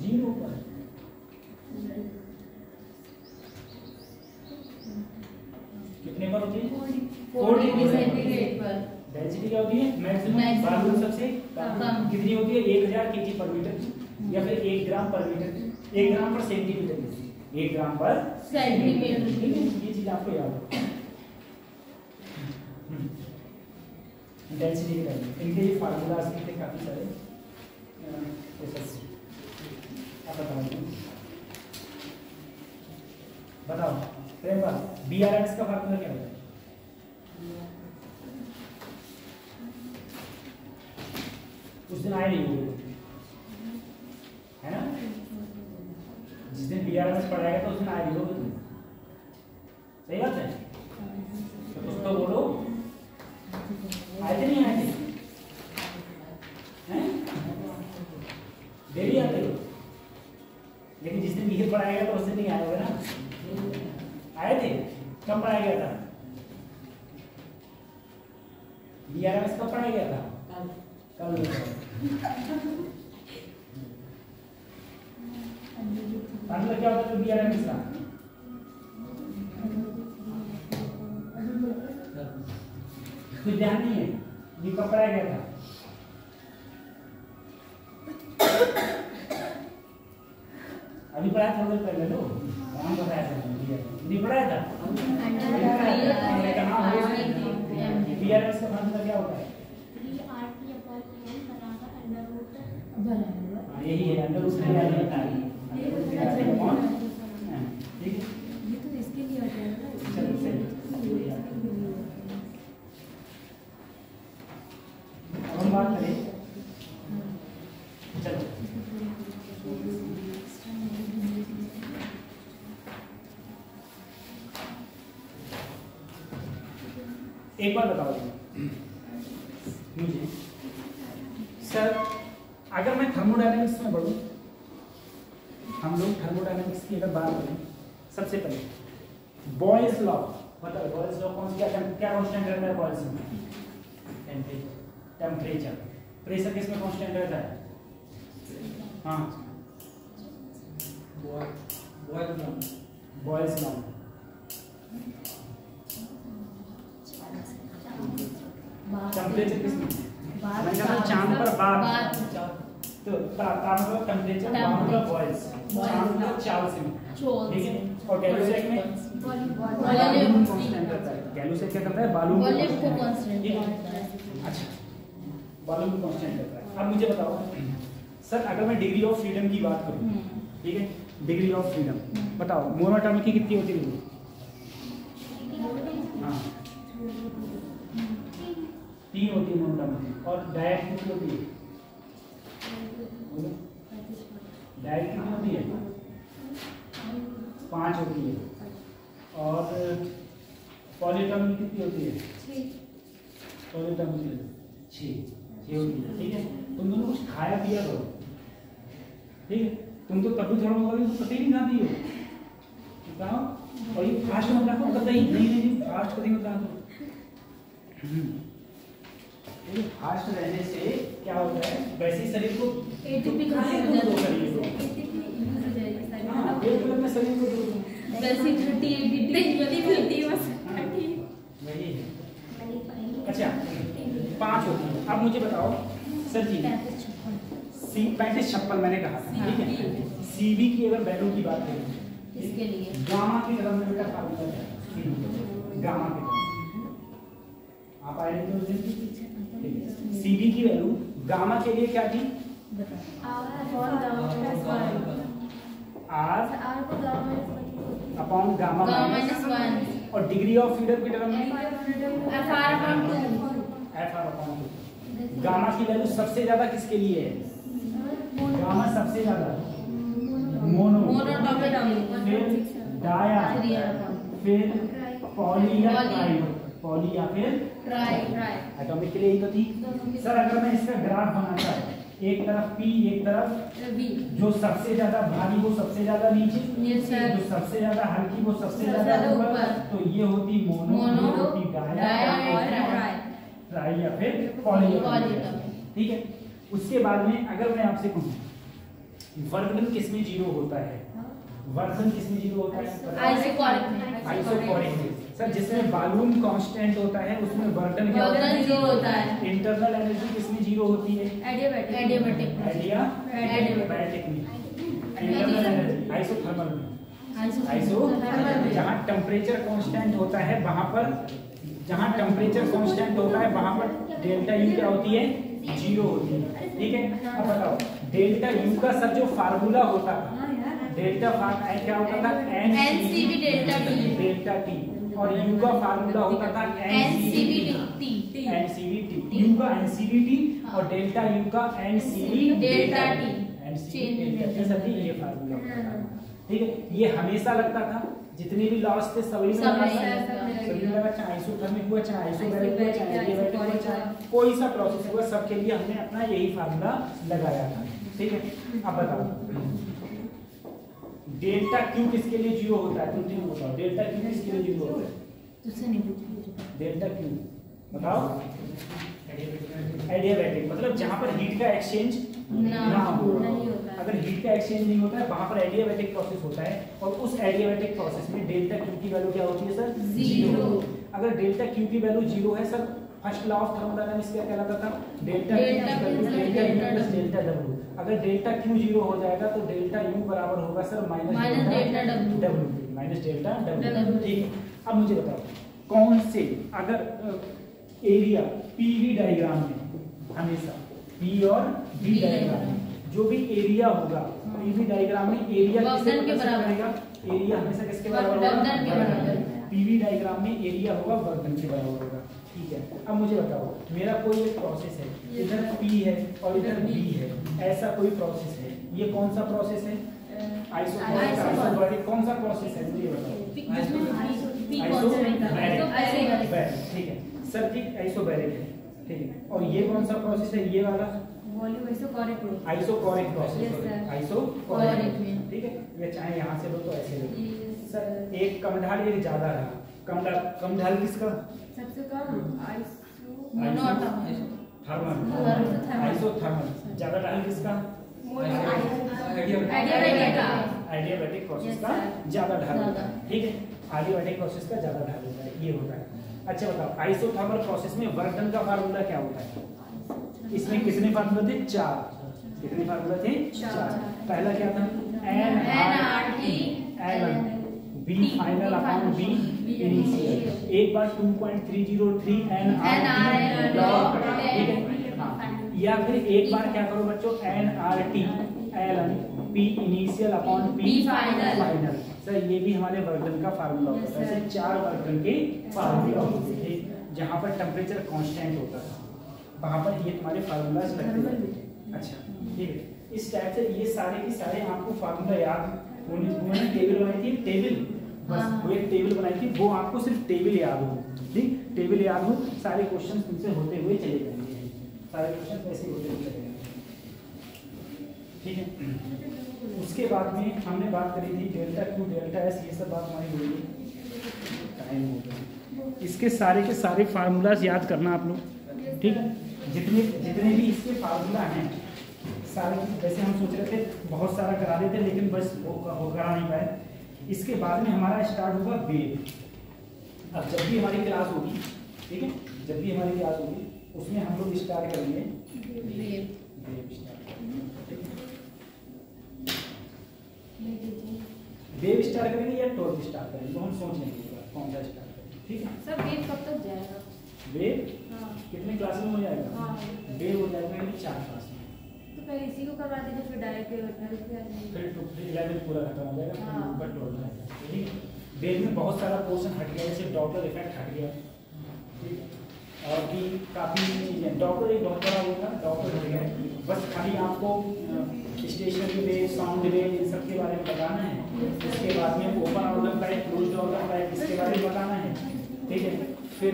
S1: जीरो पर। कितने पर होती है?
S3: 4 डिग्री सेंटीग्रेड पर।
S1: डेंसिटी क्या होती है? मैक्सिमम वॉल्यूम सबसे कम। कितनी होती है? 1000 केजी पर मीटर या फिर 1 ग्राम पर मीटर, 1 ग्राम पर सेंटीमीटर, 1 ग्राम पर
S3: सेंटीमीटर।
S1: ठीक है, ये चीज आपको याद है। डेंसिटी की वैल्यू, इनके ये फार्मूलाज लिखे काफी सारे। आप बताओ प्रेम बात, BRMS का फार्मूला क्या होता है? उस दिन आए नहीं वो, है ना? जिस दिन BRMS पढ़ाएगा तो उस दिन आए नहीं हो, सही बात है? तो कुछ तो बोलो, आए थे नहीं आए थे? हैं? डेली आते हो, लेकिन जिस दिन ये पढ़ाएगा तो उस दिन नहीं आए होगा ना? आए थे? कब पढ़ाया गया था? BRMS कब पढ़ाया गया था? कल। फार्मूला क्या होता है BRMS का? कुछ ध्यान नहीं है, ये कब पढ़ाया गया था? अभी पढ़ाया था थोड़ी देर पहले, लो कौन बताया था? नहीं पढ़ाया था? BRMS का फार्मूला क्या होता है?
S4: 3RT अपॉन N बराबर अंडर रूट,
S1: यही है, अंडर रूट 3RT होता है, ठीक है।
S3: ये तो इसके लिए आ जाएगा ना।
S1: चलो सही। अब हम बात करें, चलो एक बार बताओ मुझे सर, अगर मैं थर्मोडायनेमिक्स में बढ़ूं, हम लोग थर्मोडायनेमिक्स की अगर बात करें, सबसे पहले बॉयल्स लॉ बताओ। बॉयल्स लॉ कौन सी, क्या कांस्टेंट रहता है बॉयल्स में? टेम्परेचर। प्रेशर किस में कांस्टेंट रहता है? हाँ, बॉयल्स लॉ। टेम्परेचर किस में? मैंने कहा चांद पर बात, तो तापमान टेम्परेचर, बाहर का बॉयल्स, चांद पर चार्ल्स में, ठीक है। और गैल्यूसेक में वॉल्यूम कांस्टेंट रहता है। गैल्यूसेक क्या करता है? वॉल्यूम को कांस्टेंट रखता है। अच्छा, वॉल्यूम को कांस्टेंट रहता है। अब मुझे बताओ सर, अगर मैं डिग्री ऑफ फ्रीडम की बात करूं, ठीक है, डिग्री ऑफ फ्रीडम बताओ, मोनोटॉमिक की कितनी होती है? हाँ, 3 होती है मोनोटॉमिक। और डायरेक्ट कितनी होती है? डायरेक्ट कितनी होती है? 5 होती है। और पॉलीटॉमिक कितनी होती है? पॉलीटॉमिक 6 होती है, ठीक है। तुम दोनों कुछ खाया पिया करो, ठीक है। तुम तो कभी थोड़ा बहुत तो पता ही नहीं खाती हो, बताओ। और ये फास्ट में रखो, पता ही नहीं फास्ट कभी बता दो। फास्ट रहने से क्या होता है, वैसे शरीर को
S3: एटीपी का
S1: शरीर को हाँ, एक मिनट में शरीर को
S3: वैसे 30 एटीपी
S1: वही है। अच्छा, 5 होती है। अब मुझे बताओ सर जी, 35-56 मैंने कहा था, ठीक है। सीबी की अगर वैल्यू की बात करें
S3: इसके लिए
S1: गामा की तरफ में बेटा फार्मूला है गामा की तरफ आप आए थे उस दिन, सीबी की वैल्यू गामा के लिए क्या थी? आर अपॉन गामा माइनस और डिग्री ऑफ फ्रीडम की टर्म में
S3: FR upon 2
S1: FR upon 2। Gamma की वैल्यू सबसे ज्यादा किसके लिए है? गामा सबसे ज्यादा मोनो, फिर डाया, फिर पॉली या ट्राई, पॉली या फिर
S3: ट्राई
S1: एटॉमिक के लिए ही तो थी। सर अगर मैं इसका ग्राफ बनाता है, एक तरफ P एक तरफ
S3: V,
S1: जो सबसे ज्यादा भारी वो सबसे ज्यादा नीचे, जो सबसे ज्यादा हल्की वो सबसे ज्यादा ऊपर, तो ये होती मोनो, ये होती डाया और ट्राई या फिर पॉली, ठीक है। उसके बाद में अगर मैं आपसे कहूँ वर्गन किसमें जीरो होता है? वर्गन किसमें जीरो होता है? आइसोकोरिक में। सर जिसमें वॉल्यूम कांस्टेंट होता है उसमें वर्गन क्या होता है?
S3: जीरो होता है।
S1: इंटरनल एनर्जी किसमें जीरो होती है?
S3: एडियाबैटिक
S1: में। इंटरनल एनर्जी आइसोथर्मल में। जहाँ टेम्परेचर कांस्टेंट होता है वहां पर, जहाँ टेम्परेचर कांस्टेंट होता है वहां पर डेल्टा यू क्या होती है? जीरो होती है, ठीक है। अब बताओ डेल्टा यू का सर जो फार्मूला होता था, डेल्टा क्या होता था?
S3: NCV डेल्टा
S1: टी, और यू का फार्मूला होता था
S3: NCV
S1: यू का NCVT और डेल्टा यू का NCV
S3: डेल्टा T।
S1: सभी ये फार्मूला होता था, ठीक है। ये हमेशा लगता था, जितने भी लॉस थे सभी में लगा, चाहे आइसोथर्मिक हुआ, चाहे आइसोबैरिक हुआ, चाहे एडियाबैटिक हुआ, चाहे कोई सा प्रोसेस हुआ, सबके लिए हमने अपना यही फार्मूला लगाया था, ठीक है। अब बताओ डेल्टा क्यू किसके लिए जीरो होता है? तुम तीनों बताओ डेल्टा क्यू किसके लिए जीरो होता है?
S3: तुझसे नहीं पूछा
S1: डेल्टा क्यू बताओ। एडियाबैटिक मतलब जहां पर हीट का एक्सचेंज ना हो, अगर हीट का एक्सचेंज नहीं होता है वहां पर एडियाबैटिक प्रोसेस होता है, और उस एडियाबैटिक प्रोसेस में डेल्टा क्यू की वैल्यू क्या होती है सर? जीरो। अगर डेल्टा क्यू की वैल्यू जीरो है sir, first law of thermodynamics क्या कहलाता था? Delta W. अगर डेल्टा क्यू जीरो हो जाएगा तो डेल्टा यू बराबर होगा सर माइनस डेल्टा डब्ल्यू, ठीक है। अब मुझे बताओ कौन से, अगर एरिया पीवी डायग्राम में हमेशा पी और वी डायग्राम में जो भी एरिया होगा पीवी डायग्राम में एरिया किसके बराबर होगा? एरिया हमेशा किसके बराबर होगा? पीवी डायग्राम में एरिया होगा वर्गन के बराबर होगा, ठीक है। अब मुझे बताओ मेरा कोई एक प्रोसेस है, इधर P है और इधर V है, ऐसा कोई प्रोसेस है, ये कौन सा प्रोसेस है? आइसोबैरिक। कौन सा प्रोसेस है मुझे बताओ? आइसोबैरिक, ठीक है सर, ठीक आइसोबैरिक है, ठीक है। और ये कौन सा प्रोसेस है? ये वाला आइसोकोरिक प्रोसेस, आइसोकोरिक, ठीक है। या चाहे यहाँ से लो तो ऐसे लो सर। एक कम ढाल एक ज्यादा ढाल, कम ढाल किसका?
S3: सबसे कम
S1: आइसोथर्मल। ज्यादा ढाल किसका? एडियाबैटिक प्रोसेस का ज्यादा ढाल होता है, ठीक है। एडियाबैटिक प्रोसेस का ज्यादा ढाल होता है, ये होता है। अच्छा बताओ आइसोथर्मल प्रोसेस में वर्गन का फार्मूला क्या होता है? इसमें कितने फार्मूला थे? 4। कितने फार्मूला थे? 4। पहला क्या था? NRT B final upon B initial. एक बार 2.303 NRT लॉग, ठीक है। या फिर एक बार क्या करो बच्चों? NRT ln P initial upon P final. Sir ये भी हमारे वर्गन का फार्मूला होता है। ऐसे 4 वर्गन के फार्मूला होते थे, जहाँ पर टेम्परेचर कांस्टेंट होता था वहां पर ये तुम्हारे फार्मूलाज लगते थे। अच्छा ठीक है, इस टाइप से ये सारे के सारे आपको फार्मूला याद होने। मैंने टेबल बनाई थी, टेबल बस वो एक टेबल बनाई थी, वो आपको सिर्फ टेबल याद हो, ठीक। टेबल याद हो, सारे क्वेश्चन तुमसे होते हुए चले जाएंगे, सारे क्वेश्चन ऐसे होते हुए चले जाएंगे, ठीक है। उसके बाद में हमने बात करी थी डेल्टा क्यू डेल्टा एस, ये सब बात हमारी हुई। टाइम हो गया, इसके सारे के सारे फार्मूलाज याद करना आप लोग, ठीक है। जितने भी इसके फार्मूला हैं सारे, वैसे हम सोच रहे थे बहुत सारा करा देते लेकिन बस वो करा नहीं पाए। इसके बाद में हमारा स्टार्ट होगा वेव। अब जब भी हमारी क्लास होगी, ठीक है, जब भी हमारी क्लास होगी उसमें हम लोग स्टार्ट करेंगे वेव स्टार्ट, स्टार्ट करेंगे या 12th स्टार्ट करेंगे, तो हम सोच लेंगे एक बार कौन सा स्टार्ट करेंगे, ठीक है।
S3: सर वेव कब तक जाएगा?
S1: वेव
S3: हाँ
S1: कितने क्लास में हो जाएगा?
S3: हाँ
S1: वेव हो जाएगा 4 क्लास में,
S3: तो पहले इसी को करवा दीजिए, फिर डायरेक्ट 12th पे आ जाएंगे।
S1: फिर 11th पूरा खत्म हो जाएगा,
S3: हाँ।
S1: फिर 12th आ जाएगा, ठीक है। वेव में बहुत सारा पोर्शन हट गया, जैसे डॉपलर इफेक्ट हट गया, ठीक है, और भी काफ़ी चीज़ें। डॉपलर एक बहुत बड़ा होगा, डॉपलर हट गया, बस खाली आपको स्टेशनरी वेव, साउंड वेव, इन सब के बारे में बताना है। इसके बाद में open organ type, closed organ type, इसके बारे में बताना है, ठीक है। फिर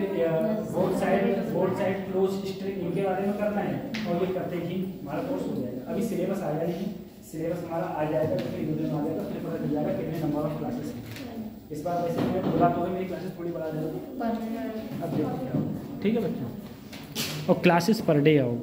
S1: बोथ साइड क्लोज स्ट्रिंग, इनके बारे में करना है, और ये करते ही हमारा कोर्स हो जाएगा। अभी सिलेबस आया नहीं, सिलेबस हमारा आ जाएगा तो फिर 2 दिन आ जाएगा, फिर पता चल जाएगा कितने नंबर ऑफ क्लासेस हैं। इस बार वैसे मैं बोला तो है मेरी क्लासेस थोड़ी बढ़ा देगा, अब देखो क्या होगा, ठीक है बच्चों। और क्लासेस पर डे आओ।